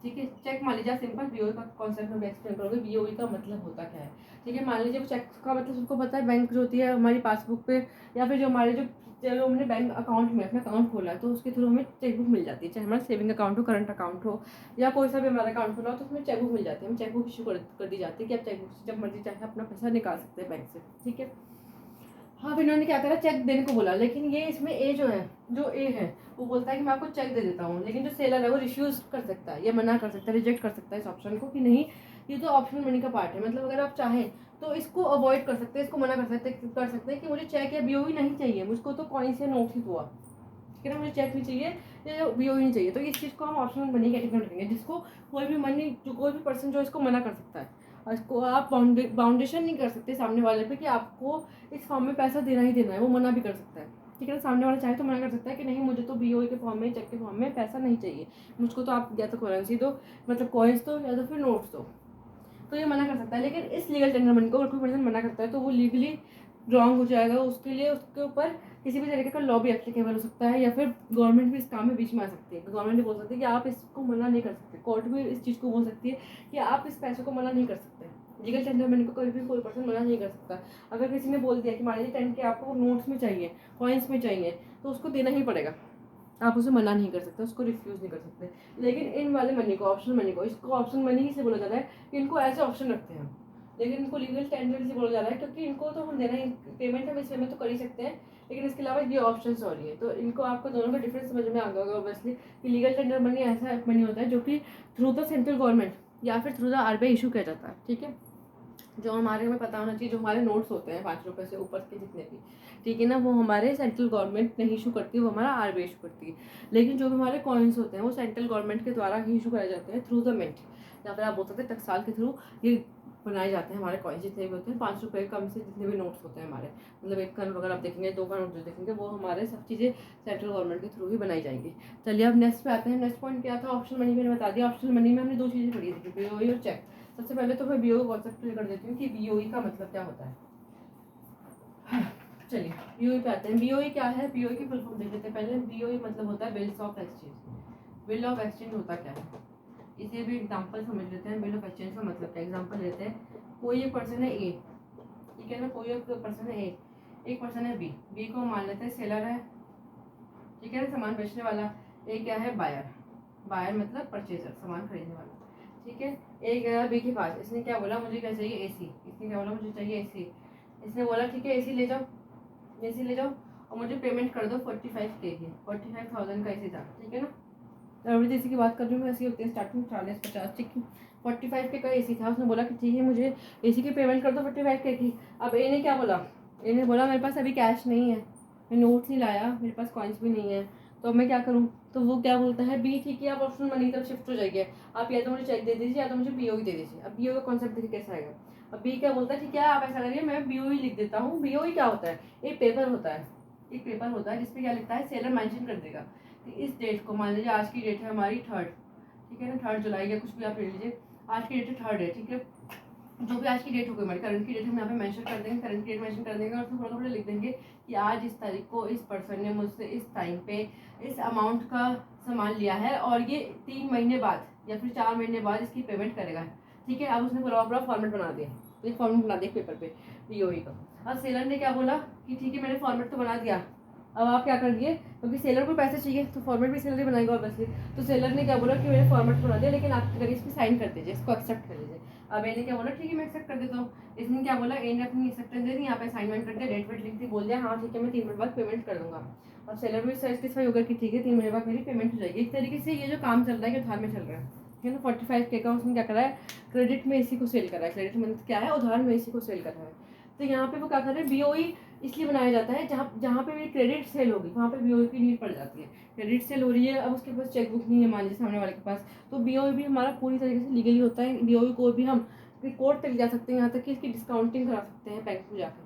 A: ठीक है। चेक मान लीजिए सिंपल बीओई का कॉन्सेप्ट में एक्सप्लेन करोगे, बीओई का मतलब होता क्या है, ठीक है। मान लीजिए चेक का मतलब सबको पता है, बैंक जो होती है हमारी पासबुक पे या फिर जो हमारे जो हमने बैंक अकाउंट में अपना अकाउंट खोला है तो उसके थ्रू हमें चेकबुक मिल जाती है, चाहे हमारा सेविंग अकाउंट हो, करंट अकाउंट हो, या कोई सा भी हमारा अकाउंट खोला हो तो उसमें चेकबुक मिल जाती है। हमें चेकबुक इशू कर दी जाती है कि आप चेकबुक से जब मर्जी चाहे अपना पैसा निकाल सकते हैं बैंक से, ठीक है। हाँ, फिर इन्होंने क्या करा, चेक देने को बोला, लेकिन ये इसमें ए जो है, जो ए है वो बोलता है कि मैं आपको चेक दे देता हूँ, लेकिन जो सेलर है वो रिफ्यूज़ कर सकता है, ये मना कर सकता है, रिजेक्ट कर सकता है इस ऑप्शन को कि नहीं, ये तो ऑप्शनल मनी का पार्ट है। मतलब अगर आप चाहें तो इसको अवॉइड कर सकते हैं, इसको मना कर सकते हैं कि मुझे चेक या बीओई नहीं चाहिए, मुझको तो कॉइन्स या नोट्स ही हुआ, ठीक है ना, मुझे चेक नहीं चाहिए या बीओई नहीं चाहिए। तो इस चीज़ को हम ऑप्शनल मनी कैटेगरी में रखेंगे, जिसको कोई भी मनी, जो कोई भी पर्सन जो इसको मना कर सकता है, और इसको आप बाउंडेशन नहीं कर सकते सामने वाले पे कि आपको इस फॉर्म में पैसा देना ही देना है, वो मना भी कर सकता है, ठीक है ना। सामने वाला चाहे तो मना कर सकता है कि नहीं, मुझे तो बीओई के फॉर्म में, चेक के फॉर्म में पैसा नहीं चाहिए, मुझको तो आप या तो करेंसी दो, मतलब कॉइन्स दो, या तो फिर नोट्स दो, तो ये मना कर सकता है। लेकिन इस लीगल टेंडर मनी को अगर कोई पर्सन मना करता है तो वो लीगली रॉन्ग हो जाएगा, उसके लिए उसके ऊपर किसी भी तरीके का लॉ भी एप्लीकेबल हो सकता है, या फिर गवर्नमेंट भी इस काम में बीच में आ सकती है। गवर्नमेंट भी बोल सकती है कि आप इसको मना नहीं कर सकते, कोर्ट भी इस चीज़ को बोल सकती है कि आप इस पैसे को मना नहीं कर सकते। लीगल टेंडर मनी को कोई पर्सन मना नहीं कर सकता। अगर किसी ने बोल दिया कि मान लीजिए 10 के आपको नोट्स में चाहिए, कॉइन्स में चाहिए, तो उसको देना ही पड़ेगा, आप उसे मना नहीं कर सकते, उसको रिफ्यूज़ नहीं कर सकते। लेकिन इन वाले मनी को, ऑप्शनल मनी को, इसको ऑप्शनल मनी ही से बोला जाता है कि इनको ऐसे ऑप्शन रखते हैं, लेकिन इनको लीगल टेंडर से बोला जा रहा है क्योंकि इनको तो हम देना ही, पेमेंट हम इस वे में तो कर ही सकते हैं, लेकिन इसके अलावा ये ऑप्शन और है। तो इनको आपको दोनों का डिफरेंस समझ में आ गया होगा ऑब्वियसली कि लीगल टेंडर मनी ऐसा मनी होता है जो कि थ्रू द सेंट्रल गवर्नमेंट या फिर थ्रू द आरबीआई इशू किया जाता है, ठीक है। जो हमारे, हमें पता होना चाहिए, जो हमारे नोट्स होते हैं 5 रुपये से ऊपर के जितने भी, ठीक है ना, वो हमारे सेंट्रल गवर्नमेंट नहीं इशू करती है, वो हमारा आरबीआई इशू करती है। लेकिन जो भी हमारे कॉइन्स होते हैं वो सेंट्रल गवर्नमेंट के द्वारा ही इशू कराए जाते हैं थ्रू द मिंट, या फिर आप बोल सकते हैं टकसाल के थ्रू ये बनाए जाते हैं हमारे कॉइन्स, जितने भी होते हैं 5 रुपये कम से जितने भी नोट्स होते हैं हमारे, मतलब 1 का नोट अगर आप देखेंगे, 2 का नोट जो देखेंगे, वो हमारे सब चीज़ें सेंट्रल गवर्नमेंट के थ्रू ही बनाई जाएंगी। चलिए अब नेक्स्ट पे आते हैं। नेक्स्ट पॉइंट क्या था, ऑप्शनल मनी मैंने बता दिया। ऑप्शनल मनी में हमने 2 चीज़ें पढ़ी थी, बीओई और चेक। सबसे पहले तो मैं बीओई कॉन्सेप्ट क्लियर कर देती हूँ कि बीओई का मतलब क्या होता है। चलिए बीओई पे आते हैं। बीओई क्या है, बीओई की फुल फॉर्म देख लेते हैं पहले। बीओई मतलब होता है bills of exchange. Bill of exchange होता क्या है, इसे भी एग्जांपल समझ लेते हैं। बिल ऑफ एक्सचेंज का मतलब क्या, एग्जांपल लेते हैं। कोई एक पर्सन है ए, ठीक है ना, कोई एक पर्सन है ए, एक पर्सन है बी। बी को मान लेते हैं सेलर है, ठीक है ना, सामान बेचने वाला। ए क्या है, बायर। बायर मतलब परचेजर, सामान खरीदने वाला, ठीक है। ए गया बी के पास, इसने क्या बोला, मुझे क्या चाहिए, एसी। इसने क्या बोला, मुझे चाहिए एसी। इसने बोला ठीक है एसी ले जाओ, एसी ले जाओ और मुझे पेमेंट कर दो 45K की, 45,000 का एसी था, ठीक है ना। अभी जैसे की बात कर रही हूँ मैं, ऐसी होती है स्टार्टिंग 40-50, ठीक है। 45K का एसी था, उसने बोला कि ठीक है मुझे एसी की पेमेंट कर दो 45K की। अब ए ने क्या बोला, ए ने बोला मेरे पास अभी कैश नहीं है, मैं नोट्स नहीं लाया, मेरे पास कॉइन्स भी नहीं है, तो अब मैं क्या करूँ। तो वो क्या बोलता है, बी, ठीक है आप ऑप्शन मनी तरफ शिफ्ट हो जाइए, आप या तो मुझे चेक दे दीजिए या तो मुझे बीओई दे दीजिए। अब बीओई का कॉन्सेप्ट देखिए कैसा आएगा। अब बी क्या बोलता है, ठीक है आप ऐसा करिए, मैं बीओई लिख देता हूँ। बीओई क्या होता है, एक पेपर होता है, एक पेपर होता है जिसपे क्या लिखता है, सेलर मेंशन कर देगा कि इस डेट को, मान लीजिए आज की डेट है हमारी 3rd, ठीक है ना, 3rd जुलाई या कुछ भी आप ले लीजिए, आज की डेट है 3rd है, ठीक है। जो भी आज की डेट होगी हमारी, करंट की डेट हम यहाँ पे मेंशन कर देंगे, करंट की डेट मेंशन कर देंगे और उसमें थोड़ा थोड़ा लिख देंगे कि आज इस तारीख को इस पर्सन ने मुझसे इस टाइम पे इस अमाउंट का सामान लिया है और ये 3 महीने बाद या फिर 4 महीने बाद इसकी पेमेंट करेगा, ठीक है। अब उसने पूरा फॉर्मेट बना दिया, तो एक फॉर्मेट बना दिया पेपर पे बीओई का। अब सेलर ने क्या बोला कि ठीक है मैंने फॉर्मेट तो बना दिया, अब आप क्या कर दिए, क्योंकि सेलर को पैसे चाहिए तो फॉर्मेट भी सेलर ही बनाएगा ऑब्वियसली। तो सेलर ने क्या बोला कि मैंने फॉर्मेट बना दिया, लेकिन आप करिए इसकी साइन कर दीजिए, इसको एक्सेप्ट कर लीजिए। अब ए ने क्या बोला, ठीक है मैं एक्सेप्ट कर देता हूँ। इसने क्या बोला, ए ने अपनी एक्सेप्टेंस दे दी, यहाँ पे असाइनमेंट कर दिया, डेट वेट लिख दी, बोल दिया हाँ ठीक है मैं 3 महीने बाद पेमेंट कर दूंगा। अब सेलर भी सेटिस्फाई होगा कि ठीक है 3 महीने बाद मेरी पेमेंट हो जाएगी। एक तरीके से ये जो काम चल रहा है, ये उधार में चल रहा है ना। 45K का उसने क्या करा है, क्रेडिट में इसी को सेल करा है। क्रेडिट मतलब क्या है, उधार में इसी को सेल कर रहा है। तो यहाँ पे वो क्या कर रहे हैं, बीओई इसलिए बनाया जाता है जहाँ जहाँ पे भी क्रेडिट सेल होगी वहाँ पे बीओई की नीड पड़ जाती है। क्रेडिट सेल हो रही है, अब उसके पास चेक बुक नहीं है मान लीजिए सामने वाले के पास, तो बीओई भी हमारा पूरी तरीके से लीगली होता है। बीओई को भी हम कोर्ट तक जा सकते हैं, यहाँ तक कि इसकी डिस्काउंटिंग करा सकते हैं बैंक में जाकर।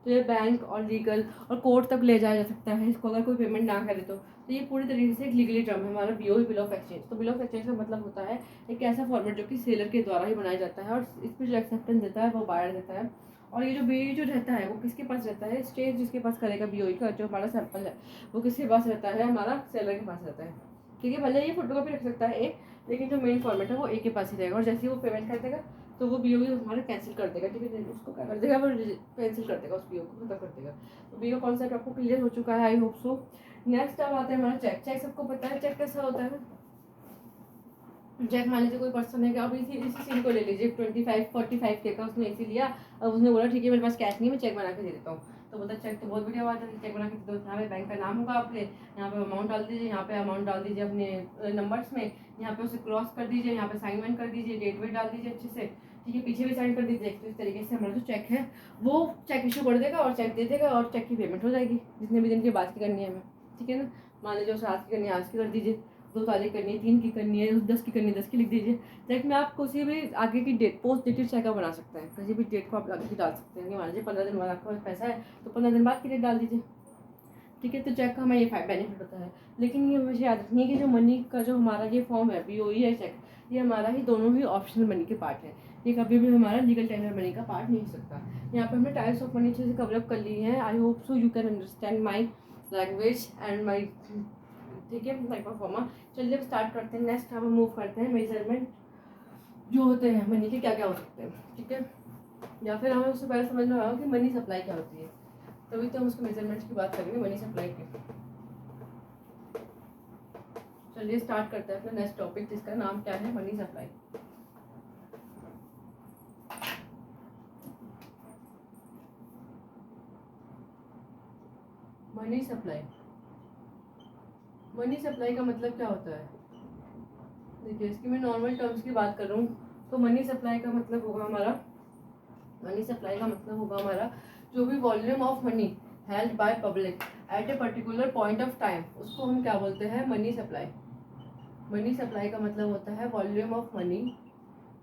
A: तो ये बैंक और लीगल और कोर्ट तक ले जाया जा सकता है इसको, अगर कोई पेमेंट ना करे तो ये पूरी तरीके से एक लीगली टर्म है हमारा बीओई, बिल ऑफ एक्सचेंज। तो बिल ऑफ एक्सचेंज का मतलब होता है एक ऐसा फॉर्मेट जो कि सेलर के द्वारा ही बनाया जाता है और इस पर जो एक्सेप्टेंस देता है वो बायर देता है। और ये जो बीओई जो रहता है वो किसके पास रहता है, स्टेज जिसके पास करेगा बीओई का जो हमारा सैंपल है वो किसके पास रहता है, हमारा सेलर के पास रहता है, ठीक है। भले ये फोटोकॉपी रख सकता है ए, लेकिन जो मेन फॉर्मेट है वो ए के पास ही रहेगा। और जैसे ही वो पेमेंट कर देगा तो वो बीओई हमारा कैंसिल कर देगा, ठीक है, उसको क्या कर देगा, वो कैंसिल कर देगा, उस बीओ को खत्म कर देगा। तो बीओ कॉन्सेप्ट आपको क्लियर हो चुका है, आई होप सो। नेक्स्ट अब आता है हमारा चेक। चेक सबको पता है चेक कैसा होता है, चेक मान लीजिए कोई पर्सन है कि अब इसी सीन को ले लीजिए 25-45 के का उसने ऐसे लिया। अब उसने बोला ठीक है मेरे पास कैश नहीं, मैं चेक बना के दे देता हूँ। तो बोलता चेक तो बहुत बढ़िया बात है, चेक बना के दे दो। यहाँ पे बैंक का नाम होगा आपके, यहाँ पे अमाउंट डाल दीजिए, यहाँ पे अमाउंट डाल दीजिए अपने नंबर्स में, यहाँ पे उसे क्रॉस कर दीजिए, यहाँ पे साइन वाइन कर दीजिए, डेट वेट डाल दीजिए अच्छे से, ठीक है, पीछे भी साइन कर दीजिए। तो इस तरीके से हमारा जो चेक है वो चेक इशू कर देगा और चेक दे देगा और चेक की पेमेंट हो जाएगी जितने भी दिन के बाद की करनी है हमें, ठीक है ना। मान लीजिए उसे आज की करनी है आज की कर दीजिए, 2 तारीख करनी है 3 की करनी है 10 की करनी है 10 की लिख दीजिए। चेक में आप किसी भी आगे की डेट पोस्ट डेटेड चेक बना सकते हैं, किसी भी डेट को आप आगे की डाल सकते हैं। मान लीजिए 15 दिन बाद आपके पास पैसा है तो 15 दिन बाद की डेट डाल दीजिए, ठीक है। तो चेक का हमें ये बेनिफिट होता है। लेकिन ये मुझे याद रखनी है कि जो मनी का जो हमारा ये फॉर्म है BOE है चेक, ये हमारा ही दोनों ही ऑप्शनल मनी के पार्ट है, ये कभी भी हमारा लीगल टेंडर मनी का पार्ट नहीं हो सकता। यहाँ पे हमने टाइप्स ऑफ मनी अच्छे से कवरअप कर ली है। I hope so you can understand my language and my, ठीक है, टाइप ऑफ फॉर्मा। चलिए अब स्टार्ट करते हैं। नेक्स्ट हम मूव करते हैं मेजरमेंट जो होते हैं मनी के क्या क्या हो सकते हैं, ठीक है। या फिर हमें उससे पहले समझना होगा कि मनी सप्लाई क्या होती है, तभी तो हम उसके मेजरमेंट्स की बात करेंगे मनी सप्लाई की। चलिए स्टार्ट करते हैं अपना नेक्स्ट टॉपिक जिसका नाम क्या है money supply. Money supply, money supply का मतलब क्या होता है? देखिए इसकी मैं नॉर्मल टर्म्स की बात कर रहा हूँ तो मनी सप्लाई का मतलब होगा हमारा, मनी सप्लाई का मतलब होगा हमारा जो भी volume of money held by public at a particular point of time, उसको हम क्या बोलते हैं? Money supply. मनी सप्लाई का मतलब होता है volume of money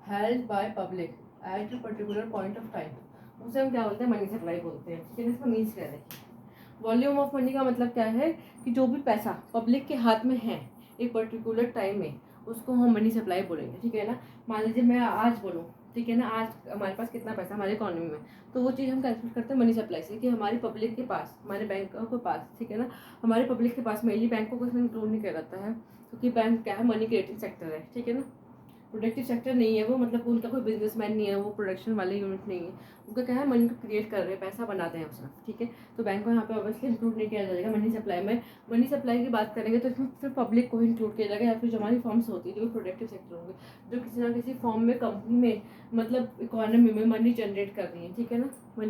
A: held by public at a particular point of time, उसे हम क्या बोलते हैं? मनी सप्लाई बोलते हैं, ठीक है। इसका मीन्स क्या है? वॉल्यूम ऑफ मनी का मतलब क्या है कि जो भी पैसा पब्लिक के हाथ में है एक पर्टिकुलर टाइम में, उसको हम मनी सप्लाई बोलेंगे, ठीक है ना। मान लीजिए मैं आज बोलूँ, ठीक है ना, आज हमारे पास कितना पैसा हमारी इकोनॉमी में, तो वो चीज़ हम कैलकुलेट करते हैं मनी सप्लाई से कि हमारी पब्लिक के पास, हमारे बैंकों के पास, ठीक है ना, हमारे पब्लिक के पास, मेनली बैंकों को इसमें इंक्लूड नहीं किया जाता है क्योंकि बैंक क्या है? मनी क्रिएटिंग सेक्टर है, ठीक है ना। प्रोडक्टिव सेक्टर नहीं है वो, मतलब उनका कोई बिजनेसमैन नहीं है, वो प्रोडक्शन वाले यूनिट नहीं है, उनका क्या है? मनी को क्रिएट कर रहे हैं, पैसा बनाते हैं उसमें, ठीक है। तो बैंक को यहाँ पे ऑब्वियसली इंक्लूड नहीं किया जाएगा मनी सप्लाई में। मनी सप्लाई की बात करेंगे तो इसमें सिर्फ पब्लिक को ही इंक्लूड किया जाएगा या फिर जो हमारी फॉर्म्स होती है जो प्रोडक्टिव सेक्टर होंगे, जो किसी ना किसी फॉर्म में कंपनी में मतलब इकोनॉमी में मनी जनरेट कर रही है, ठीक है ना,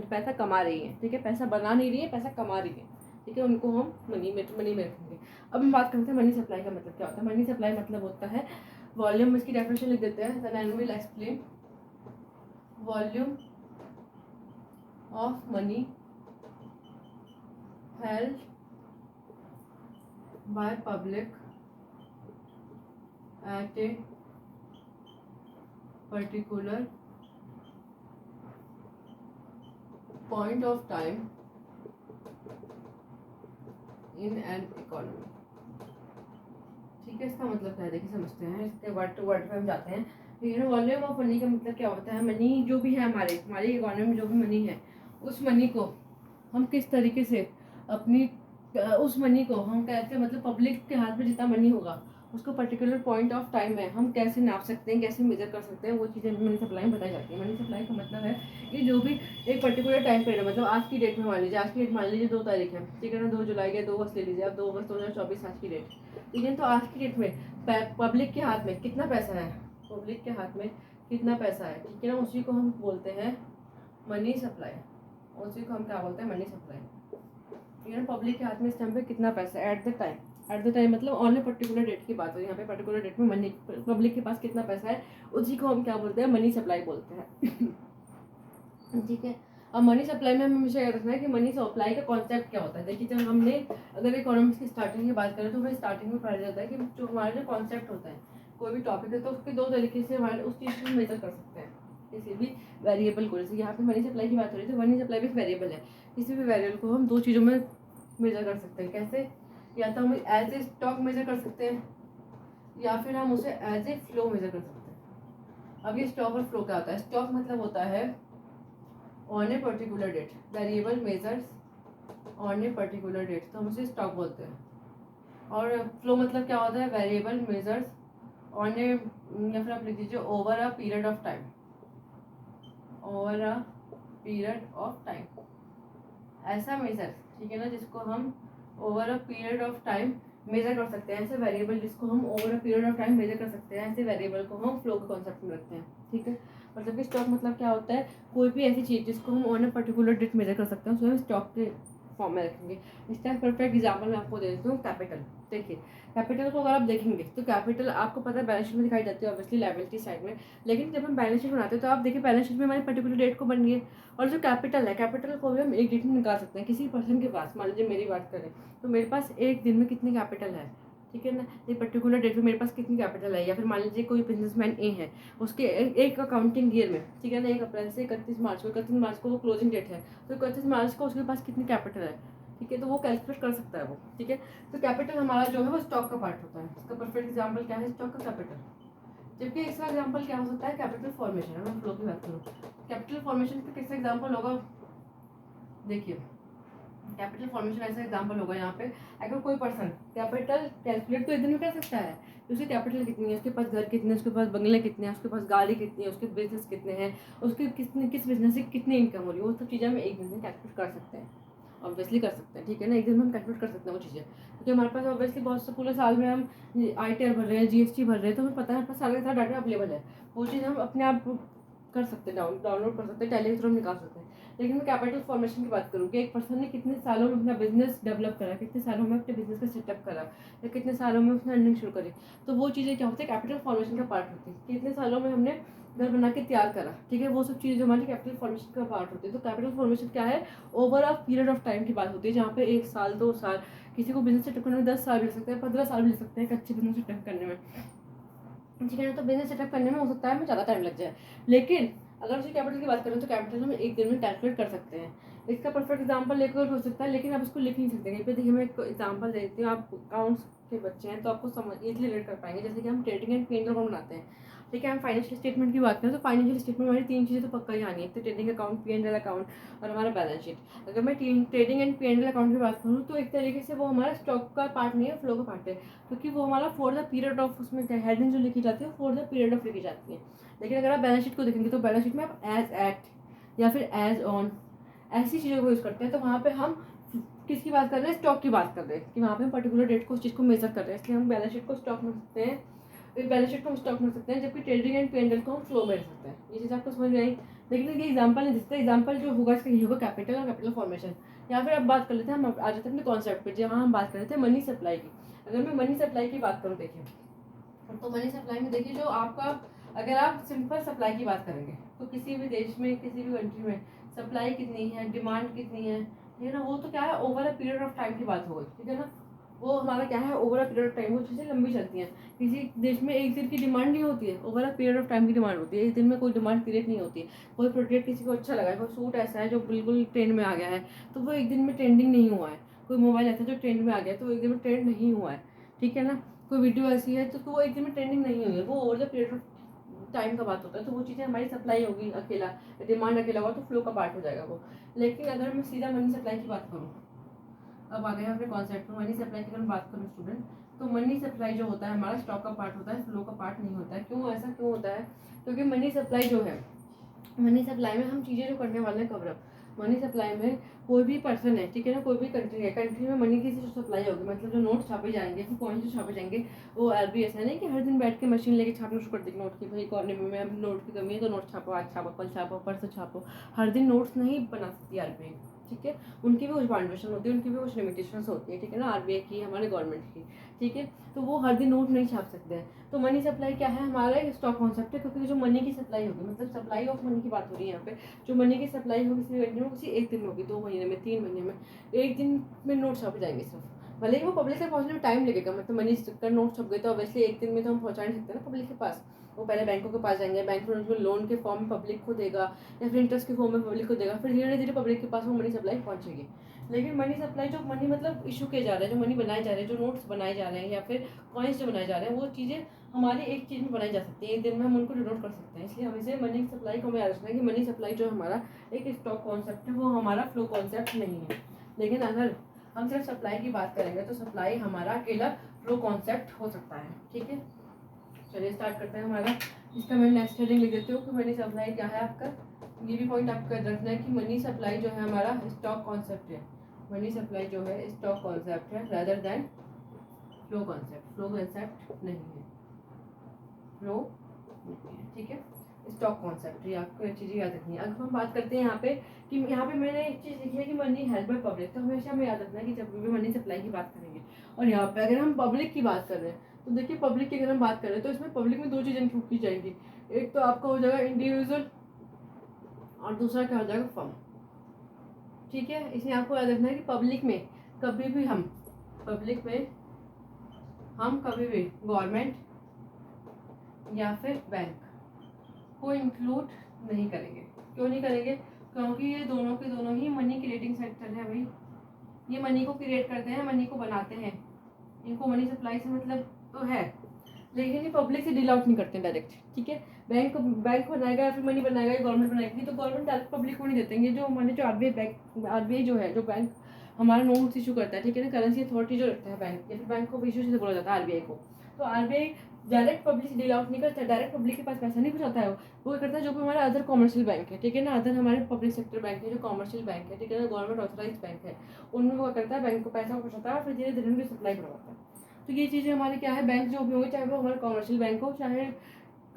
A: पैसा कमा रही है, ठीक है, पैसा बना नहीं रही है, पैसा कमा रही है, ठीक है, उनको हम मनी में रखेंगे। अब हम बात करते हैं मनी सप्लाई का मतलब क्या होता है। मनी सप्लाई मतलब होता है वॉल्यूम, इसकी डेफिनेशन लिख देते हैं, then I will explain. Volume of money held by public at a particular point of time in an economy, ठीक है। इसका मतलब क्या है देखिए समझते हैं, इसके वर्ड टू वर्ड पे हम जाते हैं, ठीक है ना। वॉल्यूम ऑफ मनी का मतलब क्या होता है? मनी जो भी है हमारी इकोनॉमी में जो भी मनी है, उस मनी को हम किस तरीके से अपनी उस मनी को हम कैसे, मतलब पब्लिक के हाथ में जितना मनी होगा उसको पर्टिकुलर पॉइंट ऑफ टाइम में हम कैसे नाप सकते हैं, कैसे मेजर कर सकते हैं, वो चीज़ें मनी सप्लाई में बताई जाती है। मनी सप्लाई का मतलब है कि जो भी एक पर्टिकुलर टाइम पीरियड, मतलब आज की डेट में मान लीजिए, आज की डेट मान लीजिए 2 तारीख है, ठीक है ना, 2 जुलाई या 2 अगस्त ले लीजिए आप, 2 अगस्त 2024 आज की डेट, ठीक है। तो आज की डेट में पब्लिक के हाथ में कितना पैसा है, पब्लिक के हाथ में कितना पैसा है, ठीक है ना, उसी को हम बोलते हैं मनी सप्लाई, उसी को हम क्या बोलते हैं? मनी सप्लाई, ठीक है ना। पब्लिक के हाथ में इस टाइम पे कितना पैसा है एट द टाइम मतलब ऑन ए पर्टिकुलर डेट की बात हो, यहाँ पे पर्टिकुलर डेट में मनी पब्लिक के पास कितना पैसा है, उसी को हम क्या बोलते हैं? मनी सप्लाई बोलते हैं, ठीक है। अब मनी सप्लाई में हमें हमेशा याद रखना है कि मनी सप्लाई का कॉन्सेप्ट क्या होता है। देखिए जब हमने अगर इकोनॉमिक्स की स्टार्टिंग की बात करें तो हमें स्टार्टिंग में पढ़ा जाता है कि जो हमारा जो कॉन्सेप्ट होता है, कोई भी टॉपिक है तो उसके 2 तरीके से हमारे उस चीज़ को मेजर कर सकते हैं, किसी भी वेरिएबल को। जैसे यहाँ पे मनी सप्लाई की बात हो रही है तो मनी सप्लाई भी एक वेरिएबल है, किसी भी वेरिएबल को हम 2 चीज़ों में मेजर कर सकते हैं। कैसे? या तो हम एज ए स्टॉक मेजर कर सकते हैं या फिर हम उसे एज ए फ्लो मेजर कर सकते हैं। अब ये स्टॉक और फ्लो क्या होता है? स्टॉक मतलब होता है on a particular date, variable measures on a particular date, तो हम उसे स्टॉक बोलते हैं। और फ्लो मतलब क्या होता है? वेरिएबल मेजर्स ऑन ए, या फिर आप लिख दीजिए over a period of time, over a period of time, ऐसा मेजर, ठीक है ना, जिसको हम over a period of time measure कर सकते हैं। ऐसे वेरिएबल जिसको हम over a period of time measure कर सकते हैं, ऐसे वेरिएबल को हम फ्लो के कॉन्सेप्ट में रखते हैं। ठीक है, मतलब कि स्टॉक मतलब क्या होता है, कोई भी ऐसी चीज़ जिसको हम on a particular date measure कर सकते हैं उसे हम स्टॉक के फॉर्म में रखेंगे। इस टाइम परफेक्ट एग्जाम्पल मैं आपको दे देती हूँ, कैपिटल। देखिए कैपिटल को अगर आप देखेंगे तो कैपिटल आपको पता है बैलेंस शीट में दिखाई जाती है ऑब्वियसली लायबिलिटी साइड में, लेकिन जब हम बैलेंस शीट बनाते हैं तो आप देखिए बैलेंस शीट में हमारी पर्टिकुलर डेट को बन गई है। और जो कैपिटल है, कैपिटल को भी हम एक डेट में निकाल सकते हैं किसी पर्सन के पास। मान लीजिए मेरी बात करें तो मेरे पास एक दिन में कितनी कैपिटल है, ठीक है ना, एक पर्टिकुलर डेट में मेरे पास कितनी कैपिटल है। या फिर मान लीजिए कोई बिजनेसमैन ए है, उसके एक अकाउंटिंग ईयर में, ठीक है ना, 1 अप्रैल से 31 मार्च को वो क्लोजिंग डेट है, तो 31 मार्च को उसके पास कितनी कैपिटल है, ठीक है, तो वो कैलकुलेट कर सकता है वो। ठीक है, तो कैपिटल हमारा जो है वो स्टॉक का पार्ट होता है। इसका परफेक्ट एग्जाम्पल क्या है, स्टॉक का कैपिटल। जबकि इसका एग्जाम्पल क्या हो सकता है, कैपिटल फॉर्मेशन। अगर मैं फ्लो की बात करूँ, कैपिटल फॉर्मेशन का किसका एग्जाम्पल होगा, देखिए कैपिटल फॉर्मेशन ऐसा एग्जांपल होगा यहाँ पे, अगर कोई पर्सन कैपिटल कैलकुलेट तो एक दिन में कर सकता है, उसकी कैपिटल कितनी है, उसके पास घर कितने हैं, उसके पास बंगले कितने हैं, उसके पास गाड़ी कितनी है, उसके बिजनेस कितने हैं, उसके किस बिजनेस से कितनी इनकम हो रही है, वो सब चीज़ें हम एक दिन में कैलकुलेट कर सकते हैं। ऑब्वियसली कर सकते हैं, ठीक है ना, एक दिन में हम कैलकुलेट कर सकते हैं वो चीज़ें, क्योंकि हमारे पास ऑब्वियसली बहुत से पूरे साल में हम ITR भर रहे हैं, GST भर रहे हैं, तो हमें पता है हमारे पास सारे का सारा डाटा अवेलेबल है। वो चीज़ हम अपने आप कर सकते हैं, डाउनलोड कर सकते हैं, टैली के थ्रू हम निकाल सकते हैं। लेकिन मैं कैपिटल फॉर्मेशन की बात करूँ कि एक पर्सन ने कितने सालों में अपना बिजनेस डेवलप करा, कितने सालों में अपने बिजनेस का सेटअप करा, या कितने सालों में उसने अर्निंग शुरू करी, तो वो चीज़ें क्या होती है, कैपिटल फॉर्मेशन का पार्ट होती है। कितने सालों में हमने घर बना के तैयार करा, ठीक है, वो सब चीज़ें जो हमारी कैपिटल फॉर्मेशन का पार्ट होती है। तो कैपिटल फॉर्मेशन क्या है, over a period of time की बात होती है, जहाँ पे 1 साल 2 साल, किसी को बिजनेस सेटअप करने में 10 साल भी लग सकते हैं, 15 साल भी लग सकते हैं एक अच्छे बिजनेस सेटअप करने में, ठीक है ना। तो बिजनेस सेटअप करने में हो सकता है हमें ज़्यादा टाइम लग जाए, लेकिन अगर उसी कैपिटल की बात करें तो कैपिटल हम एक दिन में कैलकुलेट कर सकते हैं। इसका परफेक्ट एग्जांपल लेकर हो सकता है, लेकिन आप इसको लिख नहीं सकते कहीं पे। देखिए मैं एक एग्जांपल देती हूँ, आप अकाउंट्स के बच्चे हैं तो आपको समझ इजीली रिलेट कर पाएंगे। जैसे कि हम ट्रेडिंग एंड P&L अकाउंट बनाते हैं, ठीक है, हम फाइनेंशियल स्टेटमेंट की बात करें तो फाइनेंशियल स्टेटमेंट हमारी 3 चीज़ें तो पक्का ही आनी है, तो ट्रेडिंग अकाउंट, P&L अकाउंट और हमारा बैलेंस शीट। अगर मैं ट्रेडिंग एंड P&L अकाउंट की बात करूँ तो एक तरीके से वो हमारा स्टॉक का पार्ट नहीं है, फ्लो का पार्ट है, क्योंकि वो हमारा फॉर द पीरियड ऑफ, उसमें हेडिंग जो लिखी जाती है फॉर द पीरियड ऑफ लिखी जाती है। लेकिन अगर आप बैलेंस शीट को देखेंगे तो बैलेंस शीट में आप एज एट या फिर एज ऑन ऐसी चीज़ों को यूज़ करते हैं, तो वहाँ पे हम किसकी बात कर रहे हैं, स्टॉक की बात कर रहे हैं, कि वहाँ पे हम पर्टिकुलर डेट को उस चीज़ को मेजर कर रहे हैं, इसलिए हम बैलेंस शीट को स्टॉक में सकते हैं, बैलेंस शीट को हम स्टॉक में सकते हैं, जबकि ट्रेडिंग एंड P&L को हम फ्लो में रख सकते हैं। ये चीज़ आपको समझ में आई। लेकिन ये एग्जाम्पल नहीं दिखता, एग्जाम्पल जो होगा इसका ये होगा कैपिटल और कैपिटल फॉर्मेशन। या फिर अब बात कर लेते हैं, हम आ जाते हैं अपने कॉन्सेप्ट पे, जहाँ हम बात कर रहे थे मनी सप्लाई की। अगर मैं मनी सप्लाई की बात करूँ, देखिए तो मनी सप्लाई में देखिए जो आपका, अगर आप सिंपल सप्लाई की बात करेंगे तो किसी भी देश में, किसी भी कंट्री में सप्लाई कितनी है, डिमांड कितनी है, ठीक है ना, वो तो क्या है over a period of time की बात हो गई, ठीक है ना, वो हमारा क्या है over a period of time, वो चीज़ें लंबी चलती हैं। किसी देश में एक दिन की डिमांड नहीं होती है, over a period of time की डिमांड होती है। एक दिन में कोई डिमांड पीरियड नहीं होती है। कोई प्रोडक्ट किसी को अच्छा लगा है, कोई सूट ऐसा है जो बिल्कुल ट्रेंड में आ गया है, तो वो एक दिन में ट्रेंडिंग नहीं हुआ है। कोई मोबाइल ऐसा जो ट्रेंड में आ गया है तो वो एक दिन में ट्रेंड नहीं हुआ है, ठीक है ना। कोई वीडियो ऐसी है तो वो एक दिन में ट्रेंडिंग नहीं हुई है, वो over the period of time का बात होता है। तो वो चीज़ें हमारी सप्लाई होगी अकेला, डिमांड अकेला होगा तो फ्लो का पार्ट हो जाएगा वो। लेकिन अगर मैं सीधा मनी सप्लाई की बात करूँ, अब आ गए अपने कॉन्सेप्ट में मनी सप्लाई की अगर मैं बात करूँ स्टूडेंट, तो मनी सप्लाई जो होता है हमारा स्टॉक का पार्ट होता है, फ्लो का पार्ट नहीं होता है। क्यों ऐसा क्यों होता है, क्योंकि मनी सप्लाई जो है, मनी सप्लाई में हम चीज़ें जो करने वाले हैं कवर अप। मनी सप्लाई में कोई भी पर्सन है, ठीक है ना, कोई भी कंट्री है, कंट्री में मनी की जो सप्लाई होगी, मतलब जो नोट छापे जाएंगे, फिर कॉइन्स जो छापे जाएंगे, वो RBI है नहीं कि हर दिन बैठ के मशीन लेके छापना शुरू कर देगी नोट की, भाई इकोनॉमी में अब नोट की कमी है तो नोट छापो, आज छापो, कल छापो, परसों छापो। हर दिन नोट्स नहीं बना सकती RBI, ठीक है, उनकी भी कुछ बाउंडेशन होती है, उनकी भी कुछ लिमिटेशंस होती है, ठीक है ना, RBI की, हमारे गवर्नमेंट की, ठीक है, तो वो हर दिन नोट नहीं छाप सकते हैं। तो मनी सप्लाई क्या है, हमारा एक स्टॉक कॉन्सेप्ट है, क्योंकि जो मनी की सप्लाई होगी, मतलब सप्लाई ऑफ मनी की बात हो रही है यहाँ पे, जो मनी की सप्लाई होगी किसी कंट्री में, किसी एक दिन में होगी, 2 महीने में, 3 महीने में, एक दिन में नोट छापे जाएंगे सिर्फ। भले ही वो पब्लिक तक पहुँचने में टाइम लगेगा, मतलब मनी का नोट छप गए तो ऑब्वियसली एक दिन में तो हम पहुँचा नहीं सकते ना पब्लिक के पास। वो पहले बैंकों के पास जाएंगे, बैंक फिर उनको लोन के फॉर्म में पब्लिक को देगा, या फिर इंटरेस्ट के फॉर्म में पब्लिक को देगा, फिर धीरे धीरे पब्लिक के पास वो मनी सप्लाई पहुँचेगी। लेकिन मनी सप्लाई जो मनी मतलब इशू किए जा रहे हैं, जो मनी बनाए जा रहे हैं, जो नोट्स बनाए जा रहे हैं, या फिर कॉइन्स जो बनाए जा रहे हैं, वो चीज़ें हमारी एक चीज़ में बनाई जा सकती है, एक दिन में हम उनको डिनोट कर सकते हैं। इसलिए हमें से मनी सप्लाई को हमें याद रखना है कि मनी सप्लाई जो हमारा एक स्टॉक कॉन्सेप्ट है, वो हमारा फ्लो कॉन्सेप्ट नहीं है। लेकिन अगर हम सिर्फ सप्लाई की बात करेंगे तो सप्लाई हमारा अकेला फ्लो कॉन्सेप्ट हो सकता है, ठीक है। चलिए स्टार्ट करते हैं हमारा। इसका मैं नेक्स्ट हेडिंग लिख देती हूँ कि मनी सप्लाई क्या है आपका। ये भी पॉइंट आपको याद रखना है कि मनी सप्लाई जो है हमारा स्टॉक कॉन्सेप्ट है। मनी सप्लाई जो है स्टॉक कॉन्सेप्ट है, rather than फ्लो कॉन्सेप्ट नहीं है, फ्लो नहीं है, ठीक है। स्टॉक कॉन्सेप्ट, ये आपको ये चीज़ें याद रखनी है। अब हम बात करते हैं यहाँ पे कि यहाँ पे मैंने एक चीज़ लिखी है कि मनी हेल्प बाय पब्लिक, तो हमेशा हमें याद रखना है कि जब भी मनी सप्लाई की बात करेंगे और यहाँ पे अगर हम पब्लिक की बात कर रहे हैं तो देखिए पब्लिक की अगर हम बात कर रहे हैं तो इसमें पब्लिक में दो चीज़ें इंक्लूड की जाएंगी, एक तो आपका हो जाएगा इंडिविजुअल और दूसरा क्या हो जाएगा फर्म, ठीक है। इसमें आपको याद रखना है कि पब्लिक में कभी भी हम कभी भी गवर्नमेंट या फिर बैंक को इंक्लूड नहीं करेंगे। क्यों नहीं करेंगे? क्योंकि ये दोनों के दोनों ही मनी क्रिएटिंग सेक्टर है भाई, ये मनी को क्रिएट करते हैं, मनी को बनाते हैं, इनको मनी सप्लाई से मतलब तो है, लेकिन ये पब्लिक से डील आउट नहीं करते डायरेक्ट, ठीक है। बैंक बनाएगा या फिर मनी बनाएगा या गवर्नमेंट बनाएगी, तो गवर्नमेंट डायरेक्ट पब्लिक को नहीं देते हैं। जो हमारे जो आरबीआई जो है, जो बैंक हमारा नोट्स इशू करता है, ठीक है ना, करेंसी अथॉरिटी जो रखता है बैंक, या फिर बैंक को इशू से बोला जाता है आरबीआई को, तो आरबीआई डायरेक्ट पब्लिक से डील आउट नहीं करता, डायरेक्ट पब्लिक के पास पैसा नहीं पहुंचाता है, वो करता है जो भी हमारा अदर कॉमर्शियल बैंक है, ठीक है ना, अदर हमारे पब्लिक सेक्टर बैंक है, जो कॉमर्शियल बैंक है, ठीक है ना, गवर्नमेंट ऑथराइज बैंक है, उनमें वो करता है बैंक को पैसा पहुंचाता है, फिर धीरे धीरे उनकी सप्लाई करवाता है। तो ये चीज़ें हमारी क्या है, बैंक जो भी होगी, चाहे वो हमारा कॉमर्शियल बैंक हो, चाहे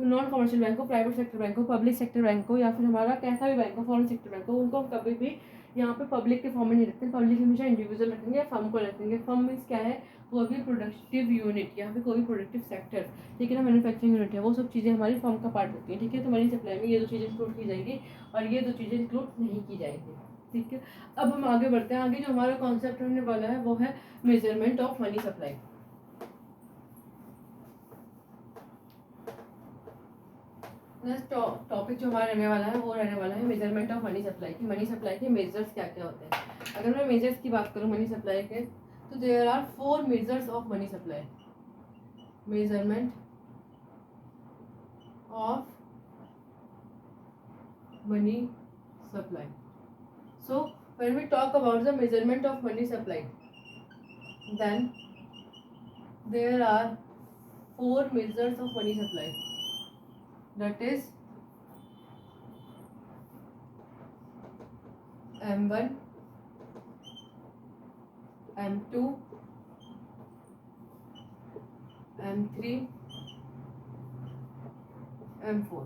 A: नॉन कॉमर्शियल बैंक हो, प्राइवेट सेक्टर बैंक हो, पब्लिक सेक्टर बैंक हो, या फिर हमारा कैसा भी बैंक हो, फॉरेन सेक्टर बैंक हो, उनको हम कभी भी यहाँ पे पब्लिक के फॉर्म में नहीं रखते। पब्लिक हमेशा इंडिविजुअल रखेंगे या फर्म को रखेंगे। फर्म मीन्स क्या है, कोई भी प्रोडक्टिव यूनिट या फिर कोई भी प्रोडक्टिव सेक्टर, ठीक है ना, मैन्युफैक्चरिंग यूनिट है, वो सब चीज़ें हमारी फर्म का पार्ट होती है, ठीक है। तो मनी सप्लाई में ये दो चीज़ें इंक्लूड की जाएगी और ये दो चीज़ें इंक्लूड नहीं की जाएगी, ठीक है। अब हम आगे बढ़ते हैं। आगे जो हमारा कॉन्सेप्ट होने वाला है वो है measurement of money supply. Topic जो हमारा रहने वाला है वो रहने वाला है मेजरमेंट ऑफ मनी सप्लाई की। मनी सप्लाई के मेजर्स क्या क्या होते हैं। अगर मैं मेजर्स की बात करूँ मनी सप्लाई के, तो there are 4 measures of money supply. Measurement of money supply. So when we talk about the measurement of money supply, then there are 4 measures of money supply. That is M1, M2, M3, M4,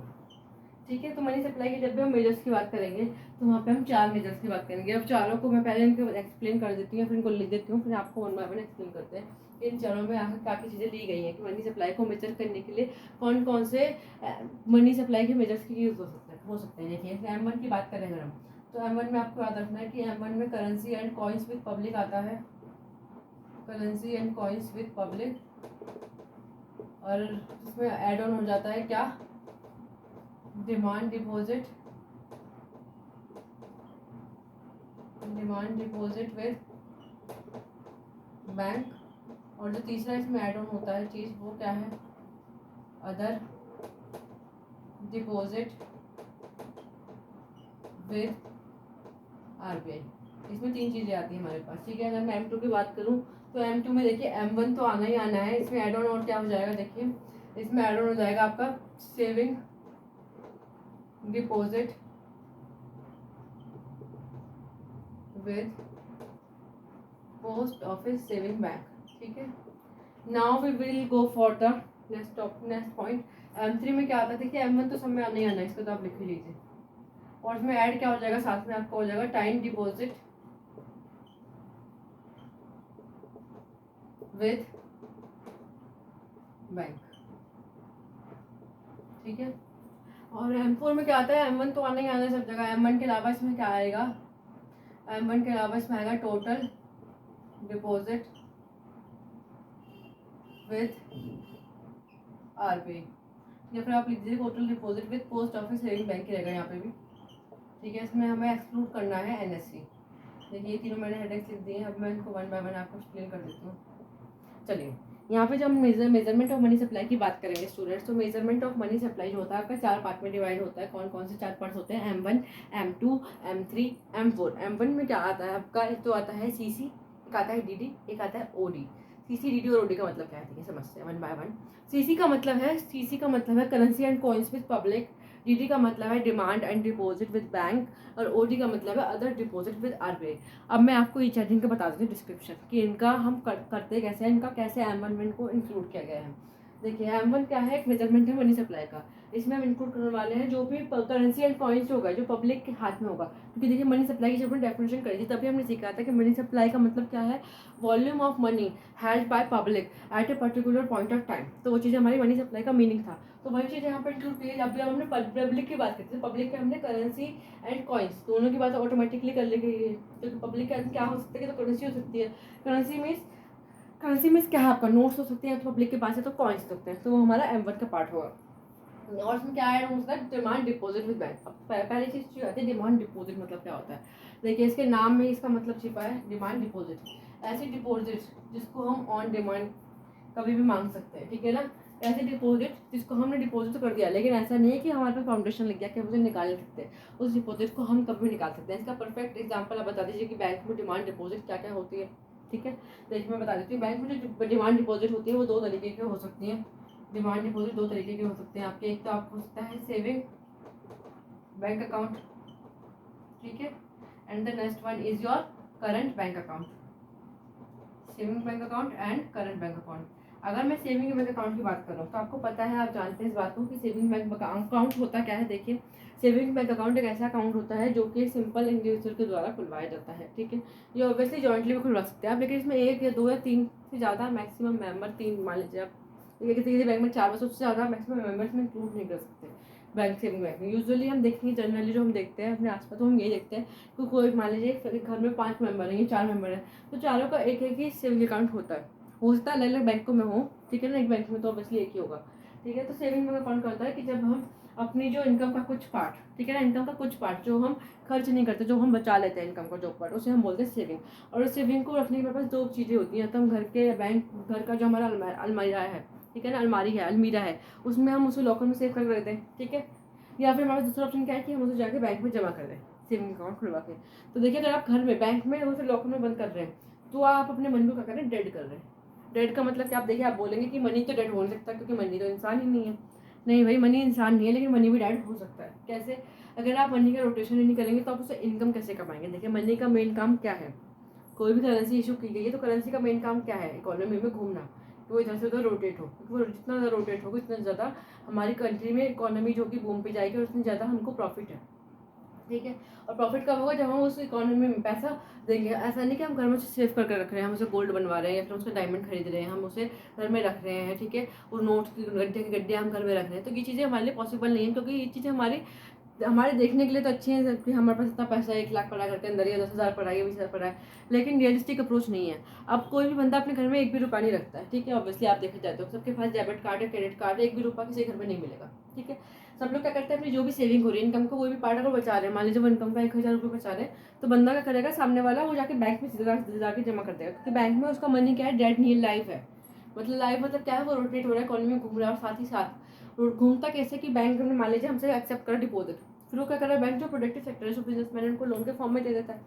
A: ठीक है। तो मनी सप्लाई के जब भी हम मेजर्स की बात करेंगे तो वहाँ पे हम 4 मेजर्स की बात करेंगे। अब चारों को मैं पहले इनको एक्सप्लेन कर देती हूँ, फिर इनको लिख देती हूँ, फिर आपको वन बाय वन एक्सप्लेन करते हैं। इन चारों में आखिर काफ़ी चीज़ें ली गई हैं कि मनी सप्लाई को मेजर करने के लिए कौन कौन से मनी सप्लाई के मेजर्स की यूज़ हो सकते हैं। देखिए M1 की बात करें अगर हम, तो M1 में आपको याद रखना है कि M1 में currency and coins with public आता है, currency and coins with public, और इसमें एड ऑन हो जाता है क्या, डिमांड डिपॉजिट विद बैंक, और जो तीसरा इसमें ऐड ऑन होता है चीज़ वो क्या है, अदर डिपॉजिट विद आरबीआई। इसमें 3 चीज़ें आती हैं हमारे पास, ठीक है। अगर मैं M2 की बात करूं तो M2 में देखिए M1 तो आना ही आना है, इसमें ऐड ऑन और क्या हो जाएगा, देखिए इसमें ऐड ऑन हो जाएगा आपका saving deposit with post office saving bank, ठीक है। Now we will go for the next point. M3 में क्या आता है, देखिए M1 तो सब में आना ही आना है, इसको तो आप लिख ही लीजिए, और इसमें ऐड क्या हो जाएगा, साथ में आपका हो जाएगा टाइम डिपॉजिट विद बैंक, ठीक है। और M4 में क्या आता है, M1 तो आना ही आना है सब जगह, M1 के अलावा इसमें क्या आएगा, M1 के अलावा इसमें आएगा टोटल डिपॉजिट विद आरबीआई, या फिर आप लिख दीजिए total deposit with post office saving bank ही रहेगा यहाँ पे भी, ठीक है। इसमें हमें एक्सक्लूड करना है NSE। देखिए ये तीनों मैंने हेडेक्स लिख दिए हैं, अब मैं इनको वन बाय वन आपको एक्सप्लेन कर देती हूँ। चलिए यहाँ पे जब हम मेजरमेंट ऑफ मनी सप्लाई की बात करेंगे स्टूडेंट्स, तो मेजरमेंट ऑफ मनी सप्लाई जो होता है आपका 4 पार्ट में डिवाइड होता है। कौन कौन से 4 पार्ट्स होते हैं, M1, M2, M3, M4। M1 में क्या आता है आपका, एक तो आता है CC, एक आता है DD, एक आता है OD। CC, DD और OD का मतलब क्या है, ठीक है, समझते हैं वन बाय वन। CC का मतलब है currency and coins with public, DD का मतलब है demand and deposit with bank, और OD का मतलब है अदर डिपॉजिट विद RBI। अब मैं आपको ईच एंड इनका बता देती हूँ डिस्क्रिप्शन कि इनका हम करते कैसे हैं, इनका कैसे M1 को इंक्लूड किया गया है। देखिए M1 क्या है, एक मेजरमेंट है मनी सप्लाई का। इसमें हम इंक्लूड करने वाले हैं जो भी करेंसी एंड कॉइन्स होगा जो पब्लिक के हाथ में होगा, क्योंकि देखिए मनी सप्लाई की जब हमने डेफिनेशन करी थी तभी हमने सीखा था कि मनी सप्लाई का मतलब क्या है, volume of money held by public at a particular point of time. तो वो चीज़ हमारी मनी सप्लाई का मीनिंग था। तो वही चीज़ यहाँ पर इंक्लूड की। अभी हमने पब्लिक की बात करते थे, पब्लिक में हमने करेंसी एंड कॉइन्स दोनों की बात ऑटोमेटिकली कर ली गई है। तो पब्लिक का क्या हो सकता है कि तो करेंसी हो सकती है, करेंसी मीन्स क्या है आपका नोट्स हो सकते हैं, तो पब्लिक के पास है तो कॉइन्स हो सकते हैं, तो वो हमारा M1 का पार्ट होगा। और इसमें क्या ऐड हो सकता है, डिमांड डिपॉजिट विद बैंक। अब पहली चीज़ जो आती है डिमांड डिपॉजिट मतलब क्या होता है, देखिए इसके नाम में इसका मतलब छिपा है डिमांड डिपॉजिट। ऐसी डिपॉजिट जिसको हम ऑन डिमांड कभी भी मांग सकते हैं, ठीक है ना। ऐसे डिपॉजिट जिसको हमने डिपॉजिट तो कर दिया, लेकिन ऐसा नहीं है कि हमारे पास फाउंडेशन लग गया कि हम उसे निकाल नहीं सकते, उस डिपॉजिट को हम कभी भी निकाल सकते हैं। इसका परफेक्ट एग्जांपल आप बता दीजिए कि बैंक में डिमांड डिपॉजिट क्या क्या होती है, ठीक है। देखिए मैं बता देती हूँ, बैंक में जो डिमांड डिपॉजिट होती है वो दो तरीके की हो सकती है। डिमांड डिपॉजिट दो तरीके के हो सकते हैं आपके, एक तो आपको हो सकता है सेविंग बैंक अकाउंट, ठीक है, and the next one is your current bank account. Saving bank account and current bank account. अगर मैं सेविंग बैंक अकाउंट की बात कर रहा हूँ तो आपको पता है, आप जानते हैं इस बात को कि सेविंग बैंक अकाउंट होता क्या है। देखिए सेविंग बैंक अकाउंट एक ऐसा अकाउंट होता है जो कि सिंपल इंडिविजुअल के द्वारा खुलवाया जाता है, ठीक है। ये ऑब्वियसली जॉइंटली भी खुलवा सकते हैं आप, लेकिन इसमें एक या दो या तीन से ज़्यादा मैक्सिमम मेंबर, तीन मान लीजिए आप, किसी बैंक में 4 बस उससे ज़्यादा मैक्सिमम मेंबर्स में इंक्लूड नहीं कर सकते बैंक सेविंग बैंक में। यूजुअली हम देखेंगे, जनरली जो हम देखते हैं अपने आसपास, तो हम ये देखते हैं कि कोई मान लीजिए घर में 5 मेंबर हैं या 4 मेंबर हैं, तो चारों का एक एक ही सेविंग अकाउंट होता है। हो सकता है अलग अलग बैंकों में हो, ठीक है ना, एक बैंक में तो ऑब्वियसली एक ही होगा, ठीक है। तो सेविंग बैंक अकाउंट का होता है कि जब हम अपनी जो इनकम का कुछ पार्ट, ठीक है ना, इनकम का कुछ पार्ट जो हम खर्च नहीं करते, जो हम बचा लेते हैं इनकम का जो पार्ट, उसे हम बोलते हैं सेविंग। और उस सेविंग को रखने के पास दो चीज़ें होती हैं, तो हम घर के बैंक, घर का जो हमारा अलमारी है, ठीक है ना, अलमीरा है, उसमें हम उसे लॉकर में सेव कर रखते हैं, ठीक है। या फिर हमारा दूसरा ऑप्शन क्या है कि हम उसे जाके बैंक में जमा कर दें, सेविंग अकाउंट खुलवा के। तो देखिए अगर आप घर में बैंक में उसे लॉकर में बंद कर रहे हैं तो आप अपने मनी को क्या कर रहे हैं, डेड कर रहे हैं। डेड का मतलब क्या, आप देखिए आप बोलेंगे कि मनी तो डेड हो नहीं सकता क्योंकि मनी तो इंसान ही नहीं है। नहीं भाई, मनी इंसान नहीं है, लेकिन मनी भी डेड हो सकता है। कैसे, अगर आप मनी का रोटेशन ही नहीं करेंगे तो आप उससे इनकम कैसे कमाएंगे। देखिए मनी का मेन काम क्या है, कोई भी करेंसी इशू की गई है तो करेंसी का मेन काम क्या है, इकोनॉमी में घूमना, कि वो इधर से उधर रोटेट हो, क्योंकि वो जितना ज़्यादा रोटेट होगा उतना ज़्यादा हमारी कंट्री में इकोनॉमी जो कि बूम पे जाएगी और उतनी ज़्यादा हमको प्रॉफिट है, ठीक है। और प्रॉफिट कब होगा, जब हम उस इकोनॉमी में पैसा देंगे। ऐसा नहीं कि हम घर में सेव करके रख रहे हैं, हम उसे गोल्ड बनवा रहे हैं या फिर उसका डायमंड खरीद रहे हैं, हम उसे घर में रख रहे हैं, ठीक है। और नोट्स की गड्ढे के गड्ढे हम घर में रख रहे हैं, तो ये चीज़ें हमारे लिए पॉसिबल नहीं है, क्योंकि ये चीज़ें हमारे देखने के लिए तो अच्छी हैं कि हमारे पास इतना पैसा है, 1 लाख पड़ा है घर के अंदर, या 10,000 पड़ा है या 20,000 पड़ा है, लेकिन रियलिस्टिक अप्रोच नहीं है। अब कोई भी बंदा अपने घर में 1 भी रुपया नहीं रखता है, ठीक है। ऑब्वियसली आप देखा जाते हो सबके पास डेबिट कार्ड है, क्रेडिट कार्ड है, 1 भी रुपया किसी घर में नहीं मिलेगा, ठीक है। सब लोग क्या करते हैं, अपनी जो भी सेविंग हो रही है इनकम को, कोई भी पार्ट अगर बचा रहे हैं, मान लीजिए वो इनकम का 1,000 रुपये बचा रहे हैं, तो बंदा क्या करेगा, सामने वाला वो जाके बैंक में जाके जमा कर देगा, क्योंकि बैंक में उसका मनी क्या है, डेड नहीं, लाइफ है। मतलब लाइफ मतलब क्या है, वो रोटेट हो रहा है, इकोनॉमी में घूम रहा है, और साथ ही साथ घूमता कैसे कि बैंक में मान लीजिए हमसे एक्सेप्ट करा डिपॉजिट, फिर वो क्या कर रहा है, बैंक जो प्रोडक्टिव सेक्टर है, जो बिजनेसमैन उनको लोन के फॉर्म में दे देता है,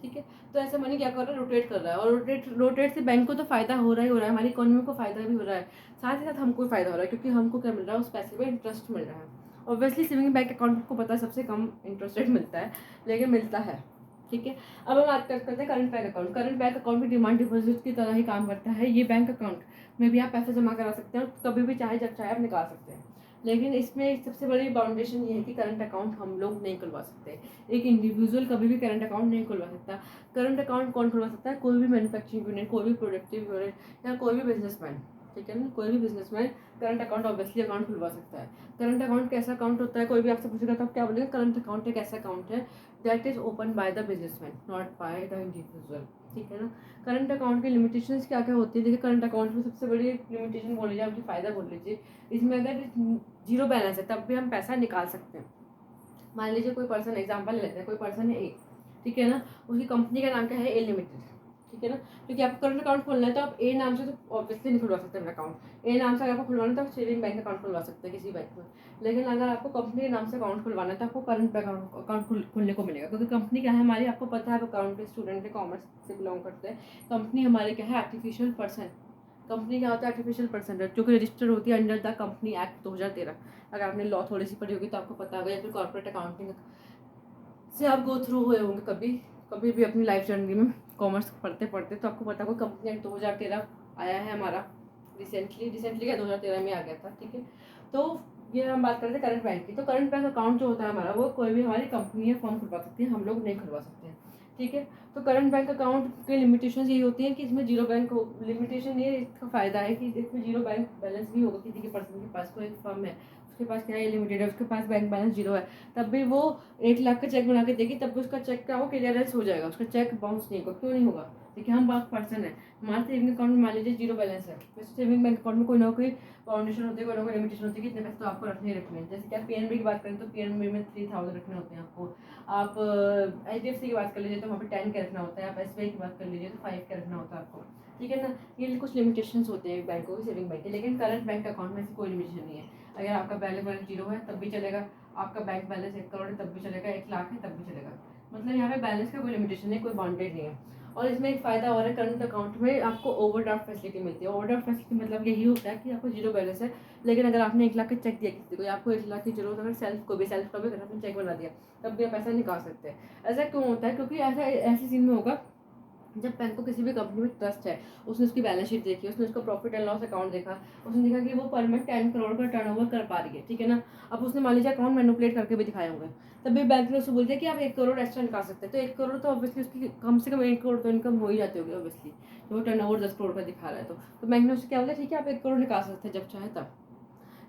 A: ठीक है। तो ऐसे मनी क्या कर रहा है, रोटेट कर रहा है, और रोटेट से बैंक को तो फायदा हो रहा है, हमारी इकोनॉमी को फायदा भी हो रहा है, साथ ही साथ हमको फायदा हो रहा है, क्योंकि हमको क्या मिल रहा है, उस पैसे पे इंटरेस्ट मिल रहा है। ऑब्वियसली सेविंग बैंक अकाउंट को पता है सबसे कम इंटरेस्ट रेट मिलता है, लेकिन मिलता है, ठीक है। अब हम बात करते हैं current bank account. Current bank account भी डिमांड डिपॉजिट की तरह ही काम करता है। ये बैंक अकाउंट में भी आप पैसा जमा करा सकते हैं और कभी भी चाहे जब चाहे आप निकाल सकते हैं, लेकिन इसमें सबसे बड़ी बाउंडेशन ये है कि करंट अकाउंट हम लोग नहीं खुलवा सकते। एक इंडिविजुअल कभी भी करंट अकाउंट नहीं खुलवा सकता। करंट अकाउंट कौन खुलवा सकता है, कोई भी मैन्युफैक्चरिंग यूनिट, कोई भी प्रोडक्टिव यूनिट, या कोई भी बिजनेसमैन, ठीक है ना। कोई भी businessman current account obviously account खुलवा सकता है। करंट अकाउंट कैसा अकाउंट होता है, कोई भी आपसे पूछेगा तो आप क्या बोलेंगे, करंट अकाउंट एक ऐसा अकाउंट है that is open by the businessman, not by the individual, ठीक है ना। करंट अकाउंट की लिमिटेशंस क्या क्या होती है, देखिए करंट अकाउंट में सबसे बड़ी लिमिटेशन बोल लीजिए, आपकी फ़ायदा बोल लीजिए, इसमें अगर जीरो बैलेंस है तब भी हम पैसा निकाल सकते हैं। मान लीजिए कोई पर्सन, एग्जांपल लेते हैं, कोई पर्सन है ए, ठीक है ना, उसकी कंपनी का नाम क्या है, ए लिमिटेड, ठीक है ना। क्योंकि आपको करंट अकाउंट खोलना है तो आप ए नाम से तो ऑब्वियसली नहीं खुलवा सकते अपना अकाउंट। ए नाम से अगर आपको खुलवाना है तो आप सेविंग बैंक अकाउंट खुलवा सकते हैं किसी बैंक में, लेकिन अगर आपको कंपनी के नाम से अकाउंट खुलवाना है तो आपको करंट अकाउंट खुलने को मिलेगा, क्योंकि कंपनी क्या है हमारी, आपको पता है, आप अकाउंट के स्टूडेंट के, कॉमर्स से बिलोंग करते हैं। कंपनी हमारे क्या है, आर्टिफिशियल पर्सन, कंपनी क्या होता है? आर्टिफिशियल पर्सन, जो कि रजिस्टर होती है अंडर द कंपनी एक्ट 2013। अगर आपने लॉ थोड़ी सी पढ़ी होगी तो आपको पता होगा, या फिर कॉर्पोरेट अकाउंटिंग से आप गो थ्रू हुए होंगे कभी कभी भी अपनी लाइफ जर्नी में, कॉमर्स पढ़ते पढ़ते, तो आपको पता होगा कंपनी एक्ट 2013 आया है हमारा, रिसेंटली क्या 2013 में आ गया था, ठीक है। तो ये हम बात करते हैं करंट बैंक की। तो करंट बैंक अकाउंट जो होता है हमारा, वो कोई भी हमारी कंपनी या फर्म खुलवा सकती है, हम लोग नहीं खुलवा सकते हैं, ठीक है। तो करंट बैंक अकाउंट की लिमिटेशन यही होती है कि इसमें जीरो बैंक हो, लिमिटेशन ये इसका फ़ायदा है कि इसमें जीरो बैंक बैलेंस भी होगा, किसी के पर्सन के पास, कोई एक फर्म है उसके पास क्या है, लिमिटेड है, उसके पास बैंक बैलेंस जीरो है, तब भी वो 1 लाख का चेक बना के देगी, तब भी उसका चेक क्या हो, क्लियरेंस हो जाएगा, उसका चेक बाउंस नहीं होगा। क्यों नहीं होगा? देखिए हम बात पर्सन है, हमारे सेविंग अकाउंट में मान लीजिए जीरो बैलेंस है, वैसे सेविंग बैंक अकाउंट में कोई ना कोई फाउंडेशन होती है, कोई ना कोई लिमिटेशन होती है कि इतने पैसे तो आपको रखने ही रखने हैं। जैसे कि आप पीएनबी की बात करें तो पीएनबी में 3000 रखने होते हैं आपको। आप HDFC की बात कर लीजिए तो वहाँ पे 10 के रखना होता है। आप SBI की बात कर लीजिए तो 5 के रखना होता है आपको, ठीक है ना। ये कुछ लिमिटेशंस होते हैं बैंकों की, सेविंग बैंक के। लेकिन करंट बैंक अकाउंट में ऐसी कोई लिमिटेशन नहीं है। अगर आपका बैंक बैलेंस जीरो है तब भी चलेगा, आपका बैंक बैलेंस 1 करोड़ है तब भी चलेगा, 1 लाख है तब भी चलेगा। मतलब यहाँ पे बैलेंस का कोई लिमिटेशन नहीं, कोई बाउंडेड नहीं है। और इसमें एक फ़ायदा और है, करंट अकाउंट में आपको ओवरड्राफ्ट फैसिलिटी मिलती है। ओवरड्राफ्ट फैसिलिटी मतलब यही होता है कि आपको जीरो बैलेंस है, लेकिन अगर आपने 1 लाख का चेक दिया किसी को, या आपको 1 लाख की जरूरत, अगर सेल्फ को भी अगर आपने चेक बना दिया, तब भी आप पैसा निकाल सकते हैं। ऐसा क्यों होता है? क्योंकि ऐसे सीन में होगा जब बैंक को किसी भी कंपनी में ट्रस्ट है, उसने उसकी बैलेंस शीट देखी, उसने उसका प्रॉफिट एंड लॉस अकाउंट देखा, उसने देखा कि वो पर मंथ 10 करोड़ का टर्नओवर कर पा रही है, ठीक है ना। अब उसने मान लीजिए अकाउंट मैनिपुलेट करके भी दिखाए होंगे, तब भी बैंक ने उससे बोल दिया कि आप 1 करोड़ एक्स्ट्रा निकाल सकते हैं। तो 1 करोड़ तो ऑब्वियसली उसकी कम से कम 1 करोड़ तो इनकम हो ही जाती होगी ऑब्वियसली, तो वो टर्नओवर 10 करोड़ का दिखा रहा है। तो बैंक ने उससे क्या बोला, ठीक है आप 1 करोड़ निकाल सकते हैं जब चाहे तब।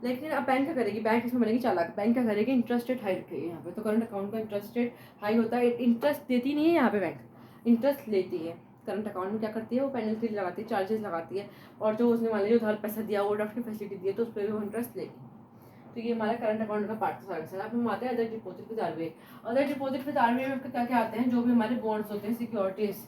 A: लेकिन अब बैंक क्या करेगी? बैंक इसमें बनेगी चालाक। बैंक क्या करेगी? इंटरेस्ट रेट हाई रखेगी यहाँ पे। तो करंट अकाउंट का इंटरेस्ट रेट हाई होता है, इंटरेस्ट देती नहीं है यहाँ पे बैंक, इंटरेस्ट लेती है। करंट अकाउंट में क्या करती है? वो पेनल्टी लगाती है, चार्जेस लगाती है, और जो उसने मान लीजिए उधार पैसा दिया, ओवरड्राफ्ट की फैसिलिटी दी है, तो उस पर भी वो इंटरेस्ट लेगी। तो ये हमारा करंट अकाउंट का पार्ट था। अब हम आते हैं other deposit with RBI. Other deposit with RBI में आपके क्या क्या आते हैं? जो भी हमारे बॉन्ड्स होते हैं, सिक्योरिटीज,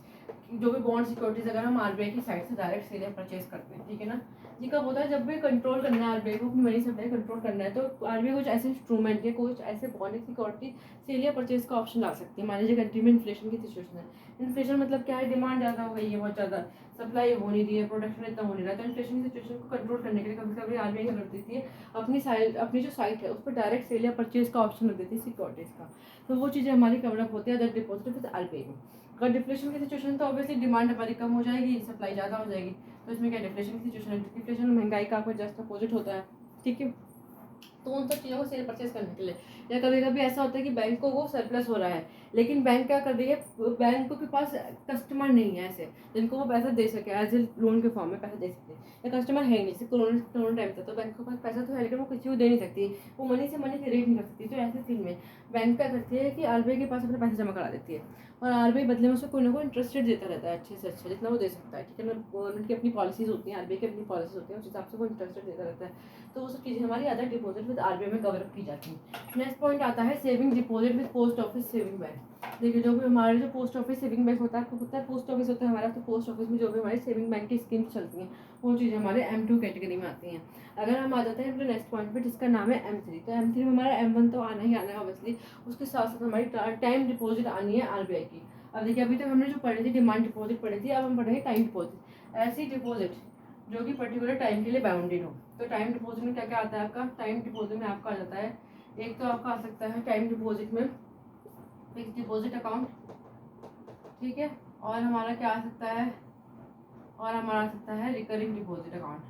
A: जो भी बॉन्ड सिक्योरिटीज अगर हम आरबीआई की साइड से डायरेक्ट सीधे परचेज करते हैं, ठीक है ना। ये कब होता है? जब भी कंट्रोल करना है आरबीआई को, अपनी मनी सप्लाई कंट्रोल करना है, तो आरबीआई कुछ ऐसे इंस्ट्रूमेंट या कुछ ऐसे बॉन्ड सिक्योरिटी सेल या परचेज का ऑप्शन ला सकती है। मान लीजिए कंट्री में इन्फ्लेशन की सिचुएशन है, इन्फ्लेशन मतलब क्या है? डिमांड ज़्यादा हो गई है, बहुत ज़्यादा सप्लाई हो नहीं रही है, प्रोडक्शन इतना हो नहीं रहा, तो इन्फ्लेशन की सिचुएशन को कंट्रोल करने के लिए कभी कभी आरबीआई क्या कर देती है, अपनी जो साइट है उस पर डायरेक्ट सेल या परचेज का ऑप्शन रख देती है सिक्योरिटीज का। तो वो चीज़ें हमारी कवरअप होती है अदर डिपॉजिट विद आरबीआई में। अगर डिफ्लेशन की सिचुएशन तो ऑब्वियसली डिमांड हमारी कम हो जाएगी, सप्लाई ज़्यादा हो जाएगी। तो इसमें क्या डिफ्लेशन की सिचुएशन है, डिफ्लेशन महंगाई का आपको जस्ट अपोजिट होता है, ठीक है। तो उन सब चीज़ों को सेल परचेज करने के लिए, या कभी कभी ऐसा होता है कि बैंक को वो सरप्लस हो रहा है, लेकिन बैंक क्या कर रही है, बैंक के पास कस्टमर नहीं है ऐसे जिनको वो पैसा दे सके, एज ए लोन के फॉर्म में पैसा दे सकते हैं, या कस्टमर है नहीं, जैसे कोरोना टाइम था तो बैंक के पास पैसा तो है लेकिन वो किसी को दे नहीं सकती, वो मनी से मनी क्रिएट नहीं कर सकती। तो ऐसे सीन में बैंक क्या करती है कि आरबीआई के पास अपने पैसे जमा करा देती है, और आरबीआई बदले में उसको कोई ना कोई इंटरेस्ट रेट देता रहता है, अच्छे से अच्छा जितना वो दे सकता है, ठीक है ना। गवर्नमेंट की अपनी पॉलिसीज होती हैं, आरबीआई की अपनी पॉलिसीज होती हैं, उस हिसाब से वो इंटरेस्ट रेट देता रहता है। तो वो सब चीज़ें हमारी अदर डिपॉजिट विद आरबीआई में कवर अप की जाती हैं। नेक्स्ट पॉइंट आता है saving deposit with post office saving bank. देखिए जो भी हमारे जो पोस्ट ऑफिस सेविंग बैंक होता है, आपको पता है पोस्ट ऑफिस होता है हमारा, तो पोस्ट ऑफिस में जो भी हमारी सेविंग बैंक की स्कीम्स चलती हैं वो चीज़ें हमारे M2 कैटेगरी में आती हैं। अगर हम आ जाते हैं अपने नेक्स्ट पॉइंट पे जिसका नाम है M3, तो M3 में हमारा M1 तो आना ही आना है ऑब्वियसली, उसके साथ साथ हमारी टाइम डिपॉजिट आनी है आरबीआई की। अब देखिए अभी तक हमने जो पढ़ी थी डिमांड डिपॉजिट पढ़ी थी, अब हम पढ़ेंगे टाइम डिपॉजिट। ऐसी डिपॉजिट जो कि पर्टिकुलर टाइम के लिए बाउंडेड हो। तो टाइम डिपॉजिट में क्या क्या आता है आपका? टाइम डिपॉजिट में आपका आ जाता है, एक तो आपका आ सकता है टाइम डिपॉजिट में फिक्स डिपॉजिट अकाउंट, ठीक है, और हमारा क्या आ सकता है, और हमारा आ सकता है recurring deposit account,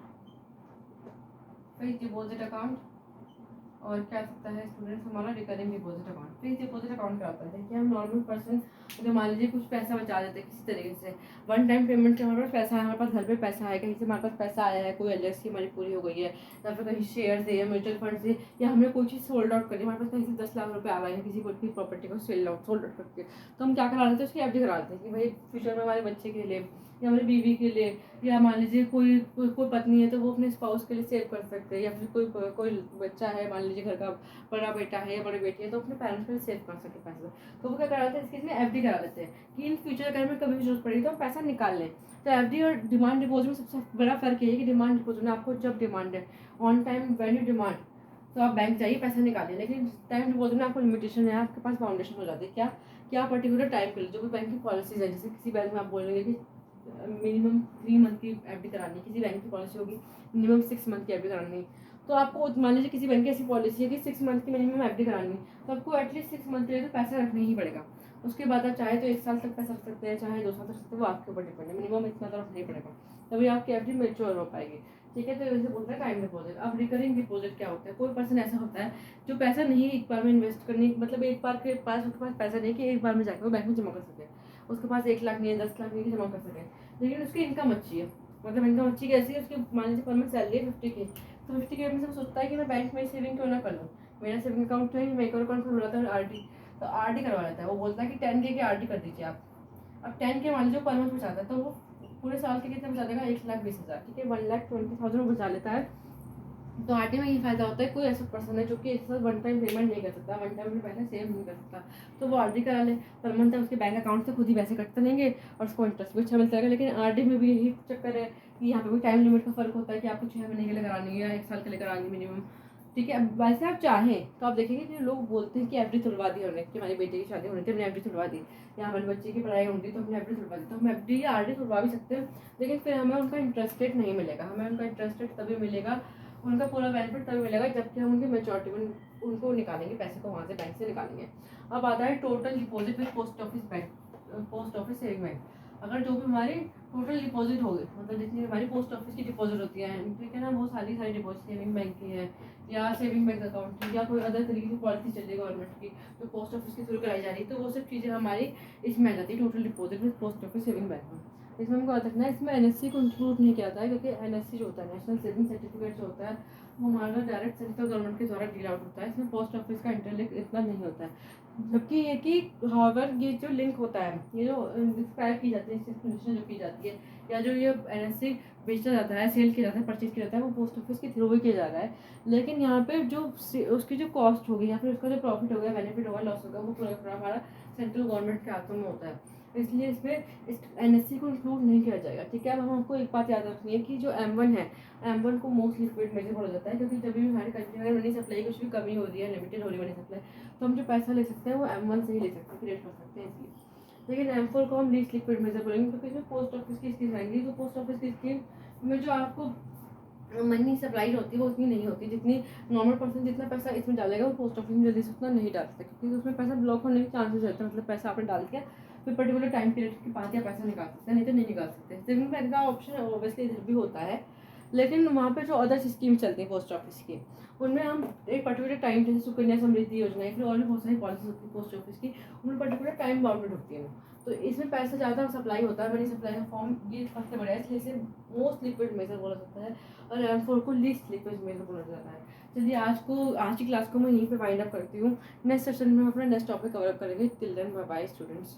A: fix deposit account, और क्या आ सकता है स्टूडेंट्स हमारा recurring deposit account. Fix deposit account क्या होता है? देखिए हम नॉर्मल पर्सन अगर मान लीजिए कुछ पैसा बचा देते हैं किसी तरीके से, वन टाइम पेमेंट से हमारे पास पैसा है, हमारे पास घर पे पैसा है, कहीं से हमारे पास पैसा आया है, कोई एलआईसी हमारी पूरी हो गई है, या फिर कहीं शेयर से या म्यूचुअल फंड से, या हमने कोई चीज़ सोल्ड आउट करी, हमारे पास कहीं से 10 लाख रुपये आ गए हैं किसी कोई प्रॉपर्टी को सोल्ड आउट करके, तो हम क्या करा लेते हैं उसकी एफडी करा लेते हैं कि भाई फ्यूचर में हमारे बच्चे के लिए या हमारी बीवी के लिए, या मान लीजिए कोई पत्नी है तो वो अपने स्पाउस के लिए सेव कर सकते हैं, या फिर कोई बच्चा है मान लीजिए घर का बड़ा बेटा है या बड़ी बेटी है तो अपने पेरेंट्स के लिए सेव कर सके पैसा, तो वो क्या करा लेते हैं इस केस में एफडी करा लेते हैं कि इन फ्यूचर अगर हमें कभी भी जरूरत पड़ेगी तो हम पैसा निकाल लें। तो एफडी और डिमांड डिपॉजिट में सबसे बड़ा फर्क ये है कि डिमांड डिपॉजिट में आपको जब डिमांड है ऑन टाइम वैल्यू डिमांड तो आप बैंक जाइए पैसा निकालिए, लेकिन टाइम डिपॉजिट में आपको लिमिटेशन है, आपके पास बाउंडेशन हो जाती है। क्या क्या पर्टिकुलर टाइम के लिए जो भी बैंक की पॉलिसीज है, जैसे किसी बैंक में आप बोलेंगे कि मिनिमम 3 मंथ की एफडी करानी है, किसी बैंक की पॉलिसी होगी मिनिमम 6 मंथ की एफडी करानी है, तो आपको मान लीजिए किसी बैंक की ऐसी पॉलिसी है कि 6 मंथ की मिनिमम एफडी करानी है, तो आपको एटलीस्ट 6 मंथ के लिए तो पैसा रखना ही पड़ेगा। उसके बाद आप चाहे तो 1 साल तक पैसा रख सकते हैं, चाहे 2 साल तक रख सकते हैं, वो आपके ऊपर डिपेंड है, मिनिमम इतना तो रखना ही पड़ेगा, तभी आपकी एफडी मैच्योर हो पाएगी। ठीक है, तो इसे बोलते हैं टाइम डिपॉजिट। अब रिकरिंग डिपॉजिट क्या होता है? कोई पर्सन ऐसा होता है जो पैसा नहीं एक बार में इन्वेस्ट करने, मतलब एक बार के पास उसके पास पैसा नहीं कि एक बार में जाकर वो बैंक में जमा कर सके, उसके पास 1 लाख नहीं है, 10 लाख नहीं है जमा कर सके, लेकिन उसकी इनकम अच्छी है। मतलब इनकम अच्छी कैसी है? उसकी मान लीजिए पर मंथ सैलरी है 50K, तो 50K में से वो सोचता है कि मैं बैंक में सेविंग क्यों ना कर लूँ, मेरा सेविंग अकाउंट तो है, मैं एक और अकाउंट खोल रहा था आरडी, तो आरडी करवा लेता है। वो बोलता है कि 10K की आरडी कर दीजिए आप। अब 10K मान लीजिए पर मंथ बचाता है, तो वो पूरे साल के कितने बचा देगा? 1,20,000, ठीक है, 1,20,000 वो बचा लेता है। तो आरटी में ये फायदा होता है, कोई ऐसा पर्सन है जो कि एक साथ वन टाइम पेमेंट नहीं कर सकता, वन टाइम में पैसे सेव नहीं कर सकता, तो वो आरडी करा ले, पर मंथ उसके बैंक अकाउंट से खुद ही पैसे कटते रहेंगे और उसको इंटरेस्ट भी अच्छा मिलता है। लेकिन आरडी में भी यही चक्कर है कि यहाँ पे भी टाइम लिमिट का फर्क होता है कि आपको 6 महीने के लिए करानी है या 1 साल के लिए करानी मिनिमम। ठीक है, अब वैसे आप चाहें तो आप देखेंगे कि लोग बोलते हैं कि एफडी तुलवा दी हमने, कि हमारी बेटे की शादी होनी थी हमने एफडी तुलवा दी, या हमारे बच्चे की पढ़ाई होनी थी तो हमने एफडी तुलवा दी, तो हम एफडी या आरडी तुलवा भी सकते हैं, लेकिन फिर हमें उनका इंटरेस्ट रेट नहीं मिलेगा। हमें उनका इंटरेस्ट रेट तभी मिलेगा, उनका पूरा बेनिफिट तभी मिलेगा जबकि हम उनकी मेचोरिटी में उनको निकालेंगे, पैसे को वहाँ से बैंक से निकालेंगे। अब आता है total deposit with post office bank, post office saving bank. अगर जो भी हमारी टोटल डिपॉजिट होगी, मतलब जितनी हमारी पोस्ट ऑफिस की डिपॉजिट होती है, ठीक है ना, वो सारी डिपॉजिट सेविंग बैंक की है या सेविंग बैंक अकाउंट की या कोई अदर तरीके की पॉलिसी चल रही है गवर्नमेंट की जो पोस्ट ऑफिस के थ्रू कराई जा रही है, तो वो सब चीज़ें हमारी इसमें आ जाती है total deposit with post office saving bank में। इसमें हमको याद रखना है, इसमें एनएससी को इंक्लूड नहीं किया जाता है, क्योंकि एनएससी जो होता है, नेशनल सेविंग सर्टिफिकेट जो होता है, वो हमारा डायरेक्ट सेंट्रल गवर्नमेंट के द्वारा डील आउट होता है, इसमें पोस्ट ऑफिस का इंटरलिंक इतना नहीं होता है। जबकि ये कि हावर ये जो लिंक होता है, ये जो डिस्क्राइब की जाती है, इसकी एक्सप्लेनेशन जो की जाती है, या जो ये एनएससी बेचा जाता है, सेल किया जाता है, परचेज किया जाता है, वो पोस्ट ऑफिस के थ्रू ही किया जा रहा है। लेकिन यहाँ पे जो उसकी जो कॉस्ट होगी या फिर उसका जो प्रॉफिट होगा, बेनिफिट होगा, लॉस होगा, वो पूरा हमारा सेंट्रल गवर्नमेंट के हाथों में होता है, इसलिए इसमें इस एनएससी को इंक्लूड नहीं किया जाएगा। ठीक है, अब हमको एक बात याद रखनी है कि जो M1 है, M1 को मोस्ट लिक्विड मेजर बोला जाता है, क्योंकि जब भी हमारे कंट्री में मनी सप्लाई कुछ भी कमी हो रही है, लिमिटेड हो रही है मनी सप्लाई, तो हम जो पैसा ले सकते हैं वो M1 से ही ले सकते हैं, क्रिएट कर सकते हैं इसलिए। लेकिन M4 को हम लीस्ट लिक्विड मेजर बोलेंगे, क्योंकि इसमें पोस्ट ऑफिस की स्कीम आएंगी, तो पोस्ट ऑफिस की स्कीम में जो आपको मनी सप्लाई होती है वो उतनी नहीं होती जितनी नॉर्मल पर्सन जितना पैसा इसमें डालेगा वो पोस्ट ऑफिस में जल्दी से उतना नहीं डाल सकता, क्योंकि उसमें पैसा ब्लॉक होने के चांसेस रहते हैं, मतलब पैसा आपने डाल दिया फिर पर्टिकुलर टाइम पीरियड के बाद या पैसा निकाल सकते हैं, नहीं तो नहीं निकाल सकते। सेविंग बैंक का ऑप्शन ऑब्वियसली इधर भी होता है, लेकिन वहाँ पे जो अदर स्कीम चलती है पोस्ट ऑफिस की, उनमें हम एक पर्टिकुलर टाइम, जैसे सुकन्या समृद्धि योजना है, फिर और भी बहुत सारी पॉलिसी होती है पोस्ट ऑफिस की, उनमें पर्टिकुलर टाइम बाउंडेड होती है वो, तो इसमें पैसा ज़्यादा सप्लाई होता है, मनी सप्लाई का फॉर्म ये सबसे बड़ा है, इसलिए इसे मोस्ट लिक्विड मेजर बोला जाता है और M4 को लीस्ट लिक्विड मेजर बोला जाता है। चलिए आज की क्लास को मैं यहीं पे वाइंड अप करती हूँ, नेक्स्ट सेशन में हम अपना नेक्स्ट टॉपिक कवर अप करेंगे। Till then bye bye students.